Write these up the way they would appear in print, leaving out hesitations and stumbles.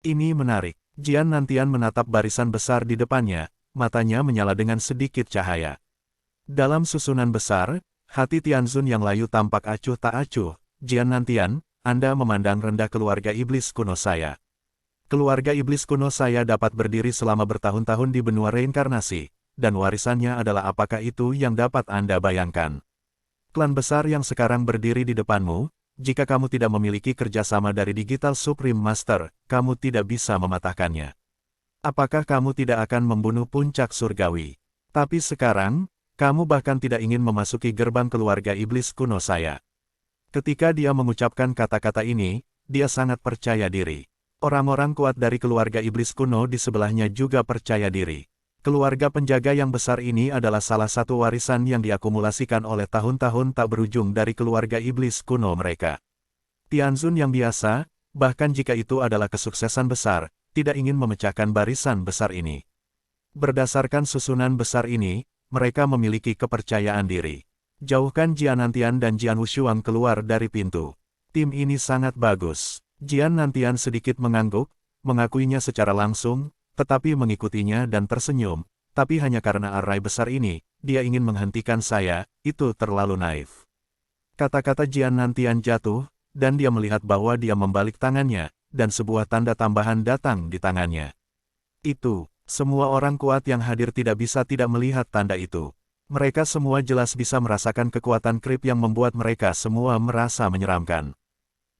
Ini menarik. Jian Nantian menatap barisan besar di depannya, matanya menyala dengan sedikit cahaya. Dalam susunan besar, hati Tianzun yang layu tampak acuh tak acuh. Jian Nantian, Anda memandang rendah keluarga iblis kuno saya. Keluarga iblis kuno saya dapat berdiri selama bertahun-tahun di benua reinkarnasi, dan warisannya adalah apakah itu yang dapat Anda bayangkan. Klan besar yang sekarang berdiri di depanmu, jika kamu tidak memiliki kerjasama dari Digital Supreme Master, kamu tidak bisa mematahkannya. Apakah kamu tidak akan membunuh puncak surgawi? Tapi sekarang, kamu bahkan tidak ingin memasuki gerbang keluarga iblis kuno saya. Ketika dia mengucapkan kata-kata ini, dia sangat percaya diri. Orang-orang kuat dari keluarga iblis kuno di sebelahnya juga percaya diri. Keluarga penjaga yang besar ini adalah salah satu warisan yang diakumulasikan oleh tahun-tahun tak berujung dari keluarga iblis kuno mereka. Tianzun yang biasa, bahkan jika itu adalah kesuksesan besar, tidak ingin memecahkan barisan besar ini. Berdasarkan susunan besar ini, mereka memiliki kepercayaan diri. Jauhkan Jian Nantian dan Jian Wushuang keluar dari pintu. Tim ini sangat bagus. Jian Nantian sedikit mengangguk, mengakuinya secara langsung, tetapi mengikutinya dan tersenyum, tapi hanya karena arai besar ini, dia ingin menghentikan saya, itu terlalu naif. Kata-kata Jian Nantian jatuh, dan dia melihat bahwa dia membalik tangannya, dan sebuah tanda tambahan datang di tangannya. Itu, semua orang kuat yang hadir tidak bisa tidak melihat tanda itu. Mereka semua jelas bisa merasakan kekuatan krip yang membuat mereka semua merasa menyeramkan.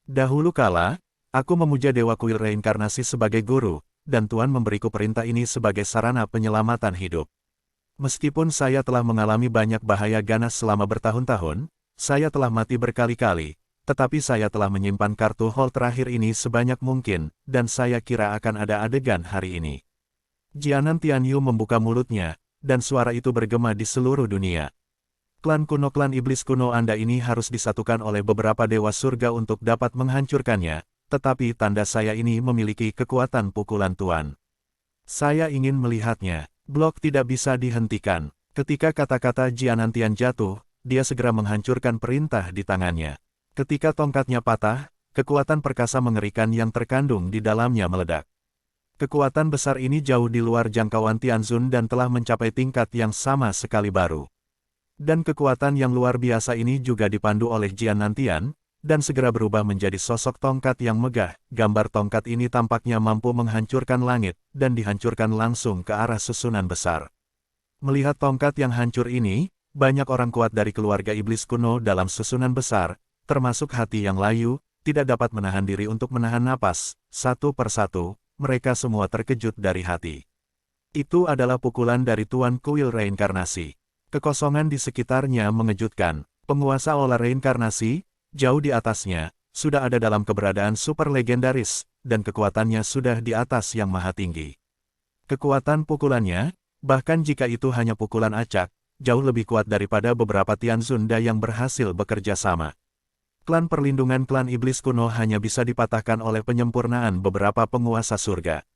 Dahulu kala, aku memuja Dewa Kuil Reinkarnasi sebagai guru, dan Tuan memberiku perintah ini sebagai sarana penyelamatan hidup. Meskipun saya telah mengalami banyak bahaya ganas selama bertahun-tahun, saya telah mati berkali-kali, tetapi saya telah menyimpan kartu hall terakhir ini sebanyak mungkin, dan saya kira akan ada adegan hari ini. Jianan Tianyu membuka mulutnya, dan suara itu bergema di seluruh dunia. Klan iblis kuno Anda ini harus disatukan oleh beberapa dewa surga untuk dapat menghancurkannya. Tetapi tanda saya ini memiliki kekuatan pukulan Tuan. Saya ingin melihatnya. Blok tidak bisa dihentikan. Ketika kata-kata Jian Nantian jatuh, dia segera menghancurkan perintah di tangannya. Ketika tongkatnya patah, kekuatan perkasa mengerikan yang terkandung di dalamnya meledak. Kekuatan besar ini jauh di luar jangkauan Tianzun dan telah mencapai tingkat yang sama sekali baru. Dan kekuatan yang luar biasa ini juga dipandu oleh Jian Nantian, dan segera berubah menjadi sosok tongkat yang megah. Gambar tongkat ini tampaknya mampu menghancurkan langit, dan dihancurkan langsung ke arah susunan besar. Melihat tongkat yang hancur ini, banyak orang kuat dari keluarga iblis kuno dalam susunan besar, termasuk hati yang layu, tidak dapat menahan diri untuk menahan napas. Satu persatu, mereka semua terkejut dari hati. Itu adalah pukulan dari Tuan Kuil Reinkarnasi. Kekosongan di sekitarnya mengejutkan. Penguasa olah reinkarnasi, jauh di atasnya, sudah ada dalam keberadaan super legendaris, dan kekuatannya sudah di atas yang maha tinggi. Kekuatan pukulannya, bahkan jika itu hanya pukulan acak, jauh lebih kuat daripada beberapa Tianzunda yang berhasil bekerja sama. Klan perlindungan klan iblis kuno hanya bisa dipatahkan oleh penyempurnaan beberapa penguasa surga.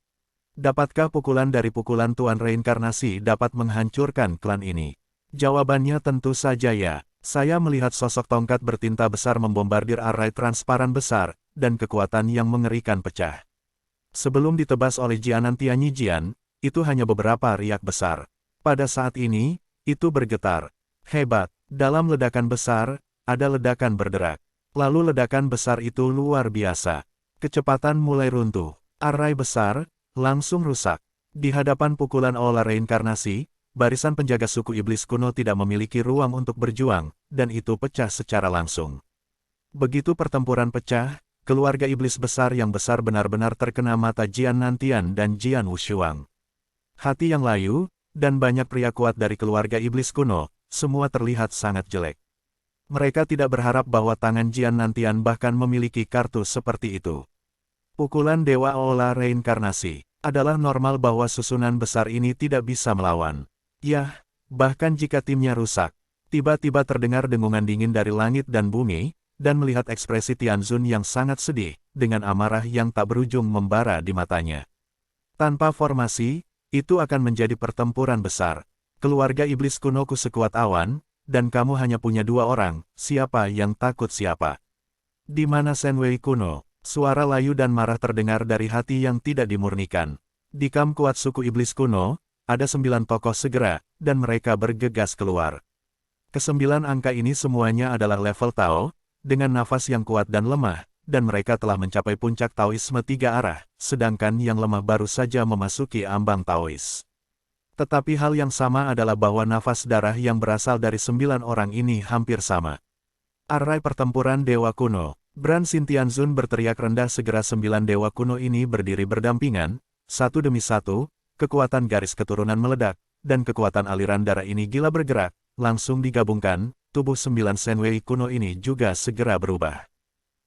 Dapatkah pukulan dari pukulan Tuan Reinkarnasi dapat menghancurkan klan ini? Jawabannya tentu saja ya. Saya melihat sosok tongkat bertinta besar membombardir arai transparan besar, dan kekuatan yang mengerikan pecah. Sebelum ditebas oleh Jianan Tianyi Jian, itu hanya beberapa riak besar. Pada saat ini, itu bergetar. Hebat, dalam ledakan besar, ada ledakan berderak. Lalu ledakan besar itu luar biasa. Kecepatan mulai runtuh. Arai besar, langsung rusak. Di hadapan pukulan olah reinkarnasi, barisan penjaga suku iblis kuno tidak memiliki ruang untuk berjuang, dan itu pecah secara langsung. Begitu pertempuran pecah, keluarga iblis besar yang besar benar-benar terkena mata Jian Nantian dan Jian Wushuang. Hati yang layu, dan banyak pria kuat dari keluarga iblis kuno, semua terlihat sangat jelek. Mereka tidak berharap bahwa tangan Jian Nantian bahkan memiliki kartu seperti itu. Pukulan Dewa Olah Reinkarnasi. Adalah normal bahwa susunan besar ini tidak bisa melawan. Yah, bahkan jika timnya rusak. Tiba-tiba terdengar dengungan dingin dari langit dan bumi, dan melihat ekspresi Tianzun yang sangat sedih, dengan amarah yang tak berujung membara di matanya. Tanpa formasi, itu akan menjadi pertempuran besar. Keluarga iblis kunoku sekuat awan, dan kamu hanya punya 2 orang, siapa yang takut siapa? Di mana Senwei kuno? Suara layu dan marah terdengar dari hati yang tidak dimurnikan. Di kamp kuat suku iblis kuno, ada 9 tokoh segera, dan mereka bergegas keluar. Kesembilan angka ini semuanya adalah level Tao, dengan nafas yang kuat dan lemah, dan mereka telah mencapai puncak Taoisme 3 arah, sedangkan yang lemah baru saja memasuki ambang Taois. Tetapi hal yang sama adalah bahwa nafas darah yang berasal dari 9 orang ini hampir sama. Arai pertempuran Dewa Kuno. Bran Xintianzun berteriak rendah segera 9 dewa kuno ini berdiri berdampingan, satu demi satu, kekuatan garis keturunan meledak, dan kekuatan aliran darah ini gila bergerak, langsung digabungkan, tubuh 9 Shenwei kuno ini juga segera berubah.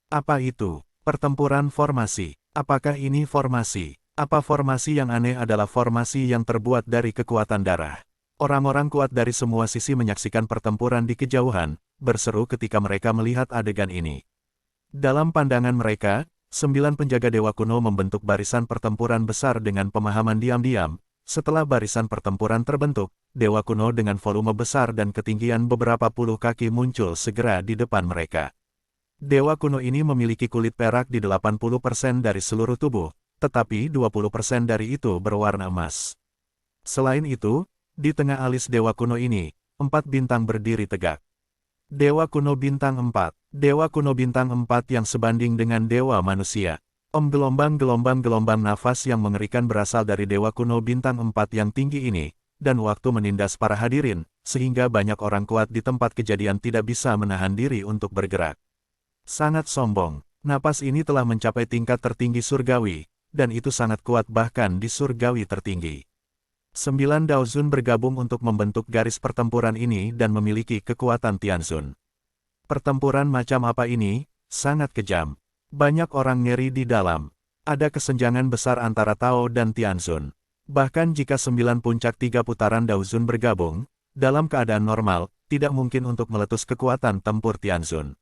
Apa itu? Pertempuran formasi. Apakah ini formasi? Apa formasi yang aneh adalah formasi yang terbuat dari kekuatan darah. Orang-orang kuat dari semua sisi menyaksikan pertempuran di kejauhan, berseru ketika mereka melihat adegan ini. Dalam pandangan mereka, 9 penjaga dewa kuno membentuk barisan pertempuran besar dengan pemahaman diam-diam. Setelah barisan pertempuran terbentuk, dewa kuno dengan volume besar dan ketinggian beberapa puluh kaki muncul segera di depan mereka. Dewa kuno ini memiliki kulit perak di 80% dari seluruh tubuh, tetapi 20% dari itu berwarna emas. Selain itu, di tengah alis dewa kuno ini, 4 bintang berdiri tegak. Dewa kuno bintang 4. Dewa kuno bintang 4 yang sebanding dengan dewa manusia. Gelombang-gelombang nafas yang mengerikan berasal dari dewa kuno bintang 4 yang tinggi ini, dan waktu menindas para hadirin, sehingga banyak orang kuat di tempat kejadian tidak bisa menahan diri untuk bergerak. Sangat sombong, napas ini telah mencapai tingkat tertinggi surgawi, dan itu sangat kuat bahkan di surgawi tertinggi. 9 Daozun bergabung untuk membentuk garis pertempuran ini dan memiliki kekuatan Tianzun. Pertempuran macam apa ini? Sangat kejam. Banyak orang ngeri di dalam. Ada kesenjangan besar antara Tao dan Tianzun. Bahkan jika 9 puncak 3 putaran Daozun bergabung, dalam keadaan normal, tidak mungkin untuk meletus kekuatan tempur Tianzun.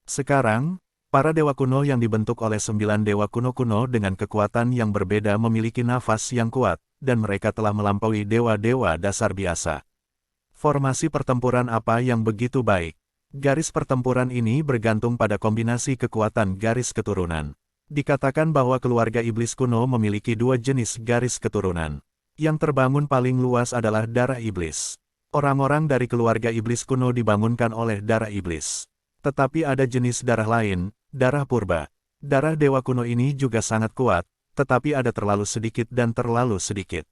Sekarang, para dewa kuno yang dibentuk oleh 9 dewa kuno dengan kekuatan yang berbeda memiliki nafas yang kuat, dan mereka telah melampaui dewa-dewa dasar biasa. Formasi pertempuran apa yang begitu baik? Garis pertempuran ini bergantung pada kombinasi kekuatan garis keturunan. Dikatakan bahwa keluarga iblis kuno memiliki 2 jenis garis keturunan. Yang terbangun paling luas adalah darah iblis. Orang-orang dari keluarga iblis kuno dibangunkan oleh darah iblis. Tetapi ada jenis darah lain, darah purba. Darah dewa kuno ini juga sangat kuat, tetapi ada terlalu sedikit dan terlalu sedikit.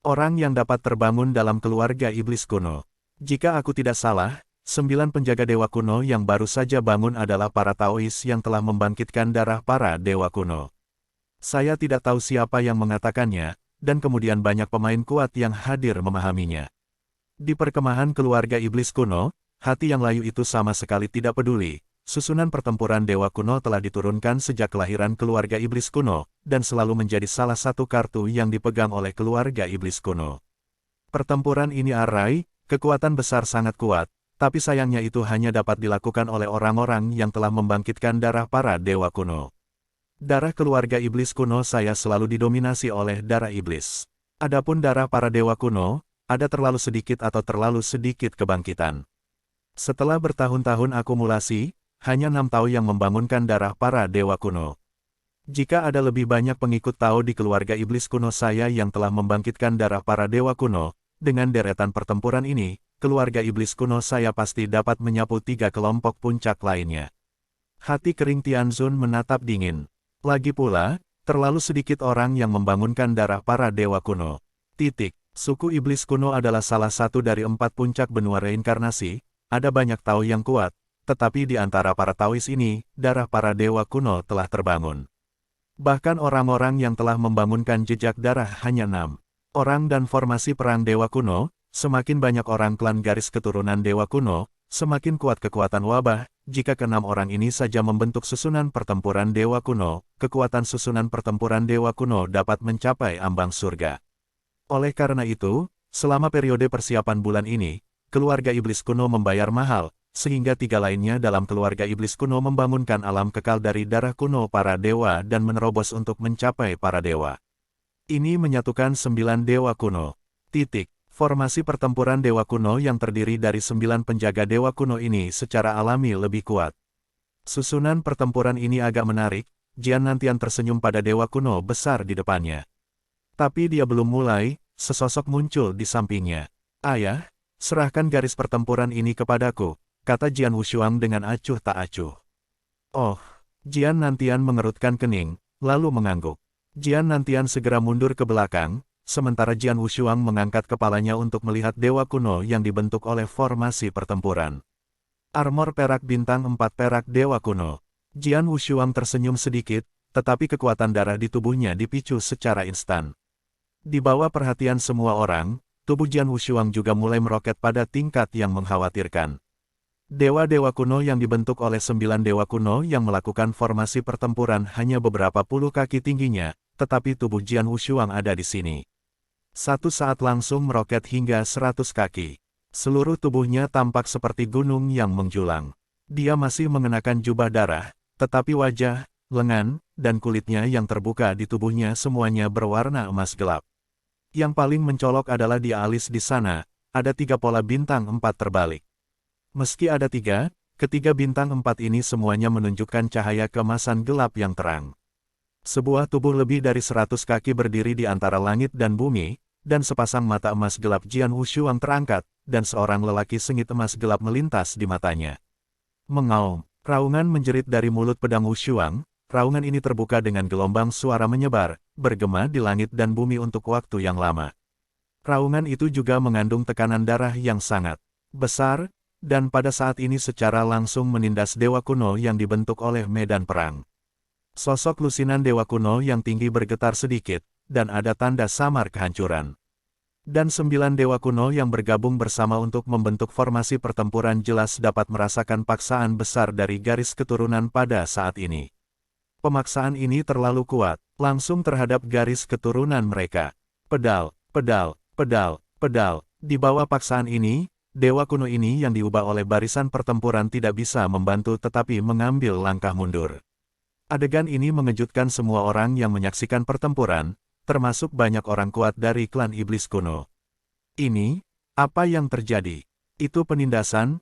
Orang yang dapat terbangun dalam keluarga iblis kuno. Jika aku tidak salah, 9 penjaga dewa kuno yang baru saja bangun adalah para Taois yang telah membangkitkan darah para dewa kuno. Saya tidak tahu siapa yang mengatakannya, dan kemudian banyak pemain kuat yang hadir memahaminya. Di perkemahan keluarga iblis kuno, hati yang layu itu sama sekali tidak peduli. Susunan pertempuran dewa kuno telah diturunkan sejak kelahiran keluarga iblis kuno, dan selalu menjadi salah satu kartu yang dipegang oleh keluarga iblis kuno. Pertempuran ini arai, kekuatan besar sangat kuat, tapi sayangnya itu hanya dapat dilakukan oleh orang-orang yang telah membangkitkan darah para dewa kuno. Darah keluarga iblis kuno saya selalu didominasi oleh darah iblis. Adapun darah para dewa kuno, ada terlalu sedikit atau terlalu sedikit kebangkitan. Setelah bertahun-tahun akumulasi, hanya 6 Tao yang membangunkan darah para dewa kuno. Jika ada lebih banyak pengikut Tao di keluarga iblis kuno saya yang telah membangkitkan darah para dewa kuno, dengan deretan pertempuran ini, keluarga iblis kuno saya pasti dapat menyapu 3 kelompok puncak lainnya. Hati kering Tianzun menatap dingin. Lagi pula, terlalu sedikit orang yang membangunkan darah para dewa kuno. Suku iblis kuno adalah salah satu dari 4 puncak benua reinkarnasi, ada banyak Tao yang kuat. Tetapi di antara para Taois ini, darah para dewa kuno telah terbangun. Bahkan orang-orang yang telah membangunkan jejak darah hanya 6 orang dan formasi perang dewa kuno, semakin banyak orang klan garis keturunan dewa kuno, semakin kuat kekuatan wabah. Jika ke-6 orang ini saja membentuk susunan pertempuran dewa kuno, kekuatan susunan pertempuran dewa kuno dapat mencapai ambang surga. Oleh karena itu, selama periode persiapan bulan ini, keluarga iblis kuno membayar mahal, sehingga 3 lainnya dalam keluarga iblis kuno membangunkan alam kekal dari darah kuno para dewa dan menerobos untuk mencapai para dewa. Ini menyatukan 9 dewa kuno. Formasi pertempuran dewa kuno yang terdiri dari 9 penjaga dewa kuno ini secara alami lebih kuat. Susunan pertempuran ini agak menarik, Jian Nantian tersenyum pada dewa kuno besar di depannya. Tapi dia belum mulai, sesosok muncul di sampingnya. Ayah, serahkan garis pertempuran ini kepadaku, kata Jian Wushuang dengan acuh tak acuh. Oh, Jian Nantian mengerutkan kening, lalu mengangguk. Jian Nantian segera mundur ke belakang, sementara Jian Wushuang mengangkat kepalanya untuk melihat dewa kuno yang dibentuk oleh formasi pertempuran. Armor perak bintang 4 perak dewa kuno. Jian Wushuang tersenyum sedikit, tetapi kekuatan darah di tubuhnya dipicu secara instan. Di bawah perhatian semua orang, tubuh Jian Wushuang juga mulai meroket pada tingkat yang mengkhawatirkan. Dewa-dewa kuno yang dibentuk oleh 9 dewa kuno yang melakukan formasi pertempuran hanya beberapa puluh kaki tingginya, tetapi tubuh Jian Wushuang ada di sini. Satu saat langsung meroket hingga 100 kaki. Seluruh tubuhnya tampak seperti gunung yang menjulang. Dia masih mengenakan jubah darah, tetapi wajah, lengan, dan kulitnya yang terbuka di tubuhnya semuanya berwarna emas gelap. Yang paling mencolok adalah di alis di sana, ada 3 pola bintang 4 terbalik. Meski ada 3, ketiga bintang 4 ini semuanya menunjukkan cahaya keemasan gelap yang terang. Sebuah tubuh lebih dari 100 kaki berdiri di antara langit dan bumi, dan sepasang mata emas gelap Jian Wushuang terangkat, dan seorang lelaki sengit emas gelap melintas di matanya. Mengaum. Raungan menjerit dari mulut pedang Wushuang, raungan ini terbuka dengan gelombang suara menyebar, bergema di langit dan bumi untuk waktu yang lama. Raungan itu juga mengandung tekanan darah yang sangat besar, dan pada saat ini secara langsung menindas dewa kuno yang dibentuk oleh medan perang. Sosok lusinan dewa kuno yang tinggi bergetar sedikit, dan ada tanda samar kehancuran. Dan 9 dewa kuno yang bergabung bersama untuk membentuk formasi pertempuran jelas dapat merasakan paksaan besar dari garis keturunan pada saat ini. Pemaksaan ini terlalu kuat, langsung terhadap garis keturunan mereka. Pedal, pedal, pedal, pedal. Di bawah paksaan ini, dewa kuno ini yang diubah oleh barisan pertempuran tidak bisa membantu tetapi mengambil langkah mundur. Adegan ini mengejutkan semua orang yang menyaksikan pertempuran, termasuk banyak orang kuat dari klan iblis kuno. Ini, apa yang terjadi? Itu penindasan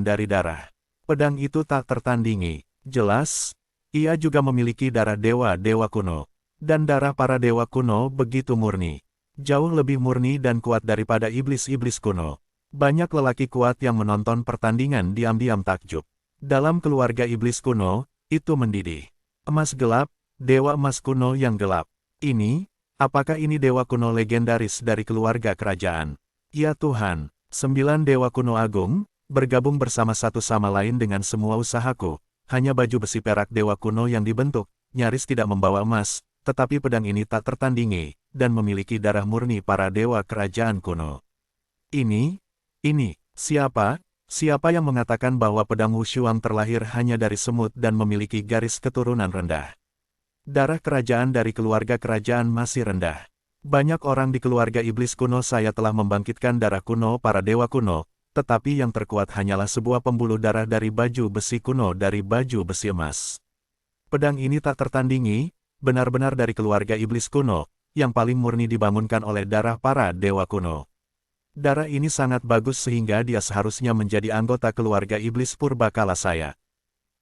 dari darah. Pedang itu tak tertandingi. Jelas, ia juga memiliki darah dewa-dewa kuno. Dan darah para dewa kuno begitu murni. Jauh lebih murni dan kuat daripada iblis-iblis kuno. Banyak lelaki kuat yang menonton pertandingan diam-diam takjub. Dalam keluarga iblis kuno, itu mendidih. Emas gelap, dewa emas kuno yang gelap. Ini, apakah ini dewa kuno legendaris dari keluarga kerajaan? Ya Tuhan, 9 dewa kuno agung, bergabung bersama satu sama lain dengan semua usahaku. Hanya baju besi perak dewa kuno yang dibentuk, nyaris tidak membawa emas, tetapi pedang ini tak tertandingi, dan memiliki darah murni para dewa kerajaan kuno. Ini, siapa yang mengatakan bahwa pedang Wushuang terlahir hanya dari semut dan memiliki garis keturunan rendah? Darah kerajaan dari keluarga kerajaan masih rendah. Banyak orang di keluarga iblis kuno saya telah membangkitkan darah kuno para dewa kuno, tetapi yang terkuat hanyalah sebuah pembuluh darah dari baju besi kuno dari baju besi emas. Pedang ini tak tertandingi, benar-benar dari keluarga iblis kuno, yang paling murni dibangunkan oleh darah para dewa kuno. Darah ini sangat bagus sehingga dia seharusnya menjadi anggota keluarga iblis purbakala saya.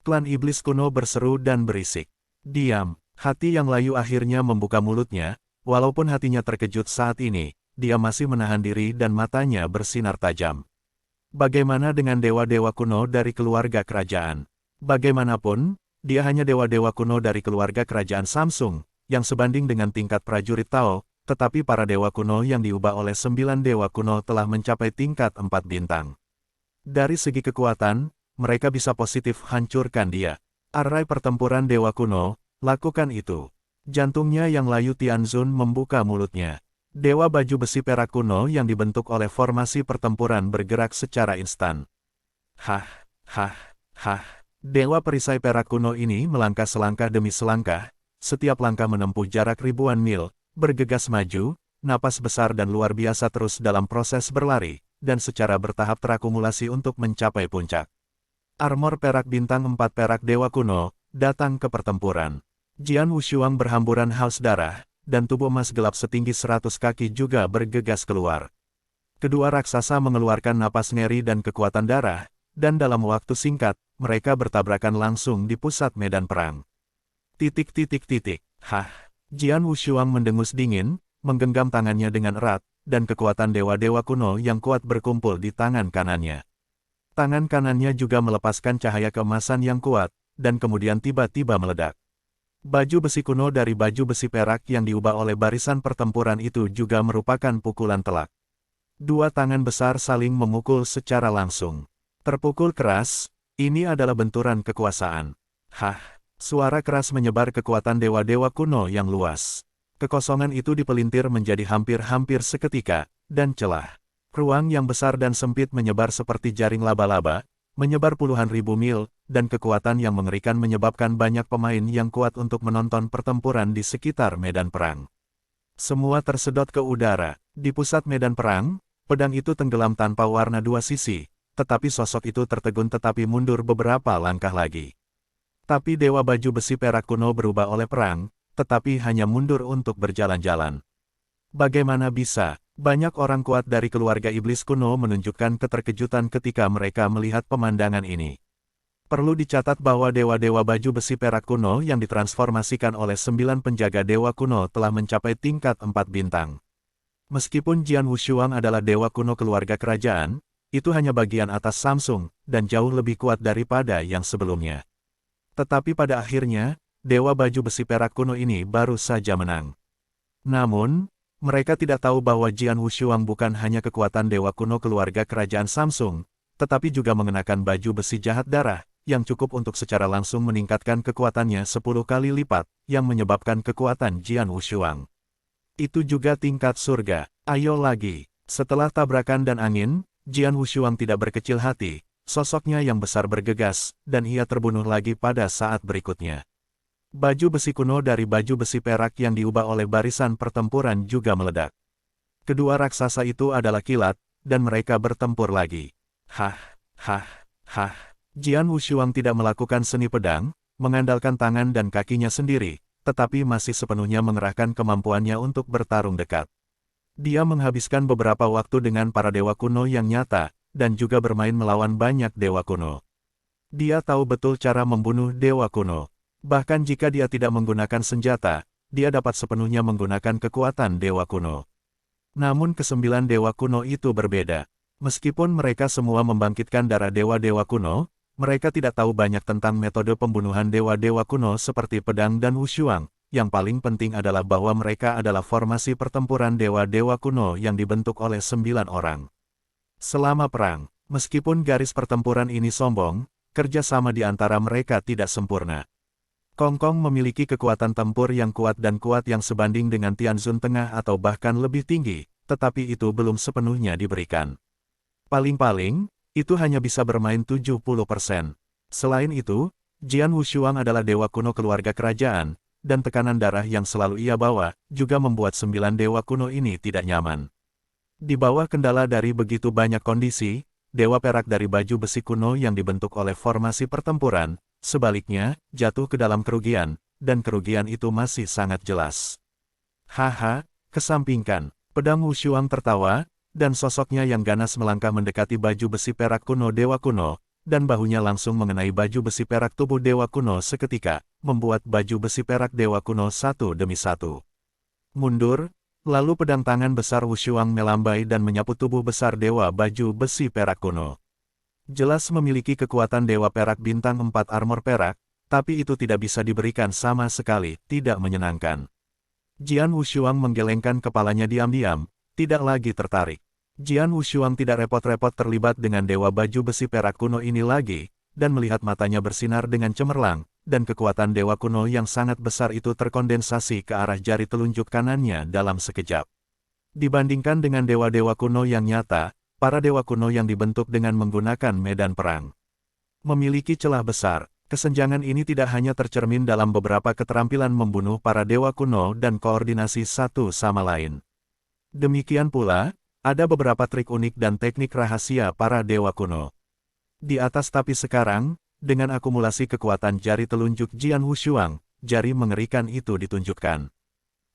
Klan iblis kuno berseru dan berisik. Diam. Hati yang layu akhirnya membuka mulutnya, walaupun hatinya terkejut saat ini, dia masih menahan diri dan matanya bersinar tajam. Bagaimana dengan dewa-dewa kuno dari keluarga kerajaan? Bagaimanapun, dia hanya dewa-dewa kuno dari keluarga kerajaan Samsung, yang sebanding dengan tingkat prajurit Tao, tetapi para dewa kuno yang diubah oleh 9 dewa kuno telah mencapai tingkat 4 bintang. Dari segi kekuatan, mereka bisa positif hancurkan dia. Arai pertempuran dewa kuno, lakukan itu. Jantungnya yang layu Tianzun membuka mulutnya. Dewa baju besi perak kuno yang dibentuk oleh formasi pertempuran bergerak secara instan. Hah. Dewa perisai perak kuno ini melangkah selangkah demi selangkah, setiap langkah menempuh jarak ribuan mil, bergegas maju, napas besar dan luar biasa terus dalam proses berlari, dan secara bertahap terakumulasi untuk mencapai puncak. Armor perak bintang 4 perak dewa kuno, datang ke pertempuran. Jian Wushuang berhamburan haus darah, dan tubuh emas gelap setinggi 100 kaki juga bergegas keluar. Kedua raksasa mengeluarkan napas ngeri dan kekuatan darah, dan dalam waktu singkat, mereka bertabrakan langsung di pusat medan perang. Titik titik titik. Hah. Jian Wushuang mendengus dingin, menggenggam tangannya dengan erat, dan kekuatan dewa-dewa kuno yang kuat berkumpul di tangan kanannya. Tangan kanannya juga melepaskan cahaya keemasan yang kuat, dan kemudian tiba-tiba meledak. Baju besi kuno dari baju besi perak yang diubah oleh barisan pertempuran itu juga merupakan pukulan telak. Dua tangan besar saling memukul secara langsung. Terpukul keras, ini adalah benturan kekuasaan. Hah, suara keras menyebar kekuatan dewa-dewa kuno yang luas. Kekosongan itu dipelintir menjadi hampir-hampir seketika, dan celah. Ruang yang besar dan sempit menyebar seperti jaring laba-laba, menyebar puluhan ribu mil, dan kekuatan yang mengerikan menyebabkan banyak pemain yang kuat untuk menonton pertempuran di sekitar medan perang. Semua tersedot ke udara. Di pusat medan perang, pedang itu tenggelam tanpa warna dua sisi, tetapi sosok itu tertegun tetapi mundur beberapa langkah lagi. Tapi dewa baju besi perak kuno berubah oleh perang, tetapi hanya mundur untuk berjalan-jalan. Bagaimana bisa? Banyak orang kuat dari keluarga iblis kuno menunjukkan keterkejutan ketika mereka melihat pemandangan ini. Perlu dicatat bahwa dewa-dewa baju besi perak kuno yang ditransformasikan oleh 9 penjaga dewa kuno telah mencapai tingkat 4 bintang. Meskipun Jian Wushuang adalah dewa kuno keluarga kerajaan, itu hanya bagian atas Samsung, dan jauh lebih kuat daripada yang sebelumnya. Tetapi pada akhirnya, dewa baju besi perak kuno ini baru saja menang. Namun, mereka tidak tahu bahwa Jian Wushuang bukan hanya kekuatan dewa kuno keluarga kerajaan Samsung, tetapi juga mengenakan baju besi jahat darah, yang cukup untuk secara langsung meningkatkan kekuatannya 10 kali lipat, yang menyebabkan kekuatan Jian Wushuang. Itu juga tingkat surga. Ayo lagi. Setelah tabrakan dan angin, Jian Wushuang tidak berkecil hati, sosoknya yang besar bergegas, dan ia terbunuh lagi pada saat berikutnya. Baju besi kuno dari baju besi perak yang diubah oleh barisan pertempuran juga meledak. Kedua raksasa itu adalah kilat, dan mereka bertempur lagi. Hah, hah, hah. Jian Wushuang tidak melakukan seni pedang, mengandalkan tangan dan kakinya sendiri, tetapi masih sepenuhnya mengerahkan kemampuannya untuk bertarung dekat. Dia menghabiskan beberapa waktu dengan para dewa kuno yang nyata, dan juga bermain melawan banyak dewa kuno. Dia tahu betul cara membunuh dewa kuno. Bahkan jika dia tidak menggunakan senjata, dia dapat sepenuhnya menggunakan kekuatan dewa kuno. Namun kesembilan dewa kuno itu berbeda. Meskipun mereka semua membangkitkan darah dewa-dewa kuno, mereka tidak tahu banyak tentang metode pembunuhan dewa-dewa kuno seperti pedang dan wushuang. Yang paling penting adalah bahwa mereka adalah formasi pertempuran dewa-dewa kuno yang dibentuk oleh 9 orang. Selama perang, meskipun garis pertempuran ini sombong, kerjasama di antara mereka tidak sempurna. Kong Kong memiliki kekuatan tempur yang kuat dan kuat yang sebanding dengan Tianzun Tengah atau bahkan lebih tinggi, tetapi itu belum sepenuhnya diberikan. Paling-paling, itu hanya bisa bermain 70%. Selain itu, Jian Wushuang adalah dewa kuno keluarga kerajaan, dan tekanan darah yang selalu ia bawa, juga membuat 9 dewa kuno ini tidak nyaman. Di bawah kendala dari begitu banyak kondisi, dewa perak dari baju besi kuno yang dibentuk oleh formasi pertempuran, sebaliknya, jatuh ke dalam kerugian, dan kerugian itu masih sangat jelas. Haha, kesampingkan, pedang Wushuang tertawa, dan sosoknya yang ganas melangkah mendekati baju besi perak kuno dewa kuno, dan bahunya langsung mengenai baju besi perak tubuh dewa kuno seketika, membuat baju besi perak dewa kuno satu demi satu mundur, lalu pedang tangan besar Wushuang melambai dan menyapu tubuh besar dewa baju besi perak kuno. Jelas memiliki kekuatan dewa perak bintang 4 armor perak, tapi itu tidak bisa diberikan sama sekali, tidak menyenangkan. Jian Wushuang menggelengkan kepalanya diam-diam, tidak lagi tertarik. Jian Wushuang tidak repot-repot terlibat dengan dewa baju besi perak kuno ini lagi, dan melihat matanya bersinar dengan cemerlang, dan kekuatan dewa kuno yang sangat besar itu terkondensasi ke arah jari telunjuk kanannya dalam sekejap. Dibandingkan dengan dewa-dewa kuno yang nyata, para dewa kuno yang dibentuk dengan menggunakan medan perang memiliki celah besar. Kesenjangan ini tidak hanya tercermin dalam beberapa keterampilan membunuh para dewa kuno dan koordinasi satu sama lain. Demikian pula, ada beberapa trik unik dan teknik rahasia para dewa kuno. Di atas tapi sekarang, dengan akumulasi kekuatan jari telunjuk Jian Wushuang, jari mengerikan itu ditunjukkan.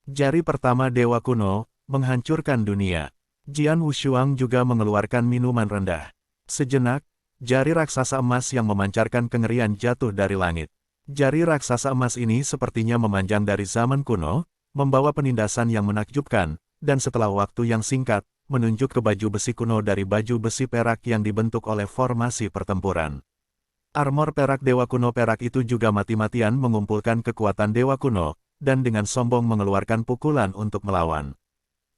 Jari pertama dewa kuno, menghancurkan dunia. Jian Wushuang juga mengeluarkan minuman rendah. Sejenak, jari raksasa emas yang memancarkan kengerian jatuh dari langit. Jari raksasa emas ini sepertinya memanjang dari zaman kuno, membawa penindasan yang menakjubkan, dan setelah waktu yang singkat, menunjuk ke baju besi kuno dari baju besi perak yang dibentuk oleh formasi pertempuran. Armor perak Dewa Kuno perak itu juga mati-matian mengumpulkan kekuatan Dewa Kuno, dan dengan sombong mengeluarkan pukulan untuk melawan.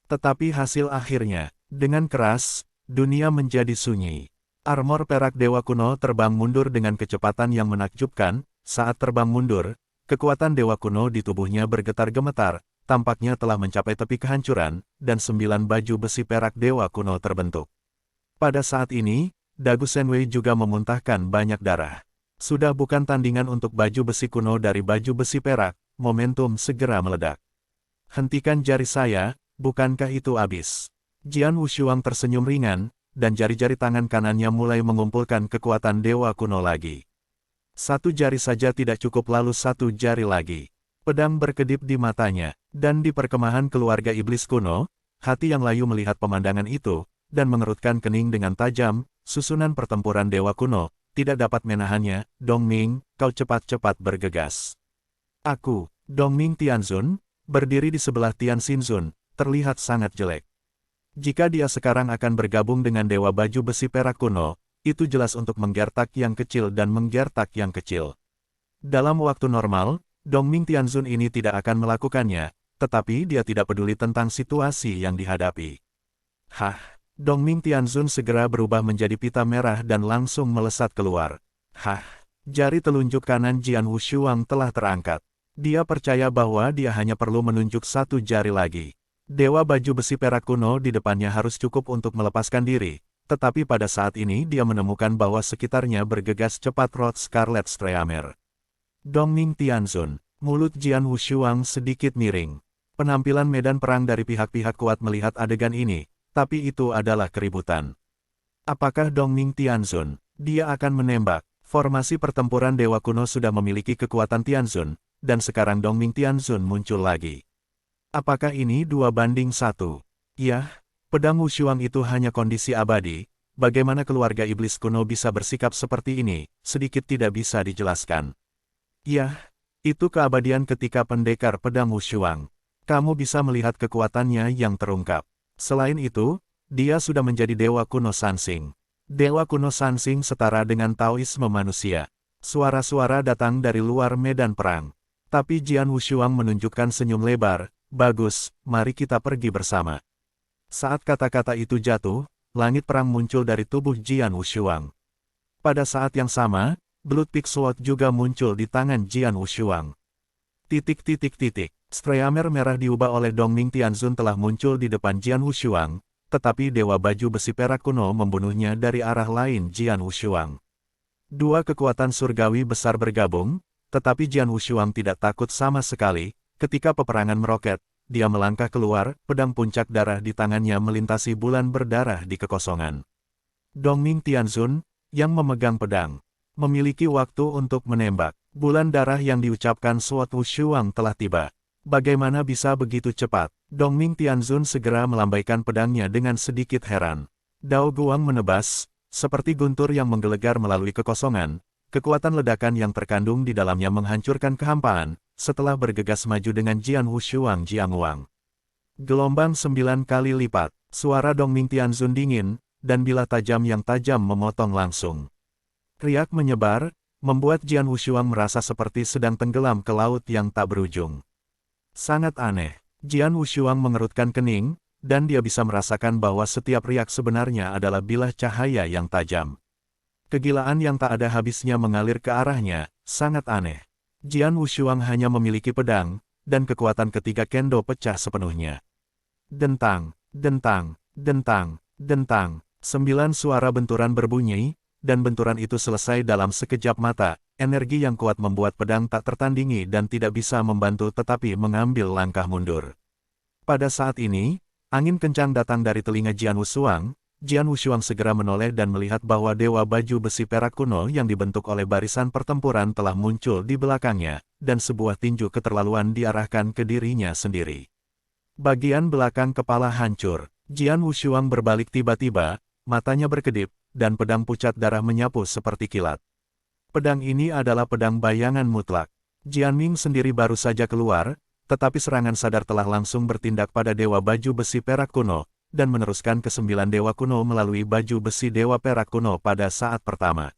Tetapi hasil akhirnya, dengan keras, dunia menjadi sunyi. Armor perak Dewa Kuno terbang mundur dengan kecepatan yang menakjubkan. Saat terbang mundur, kekuatan Dewa Kuno di tubuhnya bergetar-gemetar, tampaknya telah mencapai tepi kehancuran, dan 9 baju besi perak Dewa Kuno terbentuk. Pada saat ini, dagu Shenwei juga memuntahkan banyak darah. Sudah bukan tandingan untuk baju besi kuno dari baju besi perak, momentum segera meledak. Hentikan jari saya, bukankah itu habis? Jian Wushuang tersenyum ringan, dan jari-jari tangan kanannya mulai mengumpulkan kekuatan Dewa Kuno lagi. Satu jari saja tidak cukup lalu satu jari lagi. Pedang berkedip di matanya, dan di perkemahan keluarga iblis kuno, hati yang layu melihat pemandangan itu, dan mengerutkan kening dengan tajam. Susunan pertempuran Dewa Kuno, tidak dapat menahannya. Dongming, kau cepat-cepat bergegas. Aku, Dongming Tianzun, berdiri di sebelah Tian Xinzun, terlihat sangat jelek. Jika dia sekarang akan bergabung dengan Dewa Baju Besi Perak Kuno, itu jelas untuk menggertak yang kecil dan menggertak yang kecil. Dalam waktu normal, Dongming Tianzun ini tidak akan melakukannya, tetapi dia tidak peduli tentang situasi yang dihadapi. Hah! Dongming Tianzun segera berubah menjadi pita merah dan langsung melesat keluar. Hah! Jari telunjuk kanan Jian Wushuang telah terangkat. Dia percaya bahwa dia hanya perlu menunjuk satu jari lagi. Dewa Baju Besi Perak Kuno di depannya harus cukup untuk melepaskan diri, tetapi pada saat ini dia menemukan bahwa sekitarnya bergegas cepat Rod Scarlet Streamer. Dongming Tianzun, mulut Jian Wushuang sedikit miring. Penampilan medan perang dari pihak-pihak kuat melihat adegan ini. Tapi itu adalah keributan. Apakah Dongming Tianzun? Dia akan menembak. Formasi pertempuran Dewa Kuno sudah memiliki kekuatan Tianzun, dan sekarang Dongming Tianzun muncul lagi. Apakah ini 2-1? Yah, pedang Wushuang itu hanya kondisi abadi. Bagaimana keluarga iblis kuno bisa bersikap seperti ini, sedikit tidak bisa dijelaskan. Yah, itu keabadian ketika pendekar pedang Wushuang. Kamu bisa melihat kekuatannya yang terungkap. Selain itu, dia sudah menjadi Dewa Kuno Sansing. Dewa Kuno Sansing setara dengan Taoisme manusia. Suara-suara datang dari luar medan perang. Tapi Jian Wushuang menunjukkan senyum lebar. Bagus, mari kita pergi bersama. Saat kata-kata itu jatuh, langit perang muncul dari tubuh Jian Wushuang. Pada saat yang sama, Blood Peak Sword juga muncul di tangan Jian Wushuang. Streamer merah diubah oleh Dongming Tianzun telah muncul di depan Jian Wushuang, tetapi Dewa Baju Besi Perak Kuno membunuhnya dari arah lain Jian Wushuang. Dua kekuatan surgawi besar bergabung, tetapi Jian Wushuang tidak takut sama sekali. Ketika peperangan meroket, dia melangkah keluar, pedang puncak darah di tangannya melintasi bulan berdarah di kekosongan. Dongming Tianzun, yang memegang pedang, memiliki waktu untuk menembak. Bulan darah yang diucapkan Sword Wushuang telah tiba. Bagaimana bisa begitu cepat? Dongming Tianzun segera melambaikan pedangnya dengan sedikit heran. Dao Guang menebas, seperti guntur yang menggelegar melalui kekosongan. Kekuatan ledakan yang terkandung di dalamnya menghancurkan kehampaan, setelah bergegas maju dengan Jian Wushuang Jiangwang. Gelombang 9 kali lipat, suara Dongming Tianzun dingin, dan bilah tajam yang tajam memotong langsung. Riak menyebar, membuat Jian Wushuang merasa seperti sedang tenggelam ke laut yang tak berujung. Sangat aneh, Jian Wushuang mengerutkan kening, dan dia bisa merasakan bahwa setiap riak sebenarnya adalah bilah cahaya yang tajam. Kegilaan yang tak ada habisnya mengalir ke arahnya, sangat aneh. Jian Wushuang hanya memiliki pedang, dan kekuatan ketiga kendo pecah sepenuhnya. Dentang, dentang, dentang, dentang, 9 suara benturan berbunyi, dan benturan itu selesai dalam sekejap mata. Energi yang kuat membuat pedang tak tertandingi dan tidak bisa membantu tetapi mengambil langkah mundur. Pada saat ini, angin kencang datang dari telinga Jian Wushuang. Jian Wushuang segera menoleh dan melihat bahwa Dewa Baju Besi Perak Kuno yang dibentuk oleh barisan pertempuran telah muncul di belakangnya, dan sebuah tinju keterlaluan diarahkan ke dirinya sendiri. Bagian belakang kepala hancur. Jian Wushuang berbalik tiba-tiba, matanya berkedip, dan pedang pucat darah menyapu seperti kilat. Pedang ini adalah pedang bayangan mutlak. Jianming sendiri baru saja keluar, tetapi serangan sadar telah langsung bertindak pada Dewa Baju Besi Perak Kuno, dan meneruskan ke 9 Dewa Kuno melalui Baju Besi Dewa Perak Kuno pada saat pertama.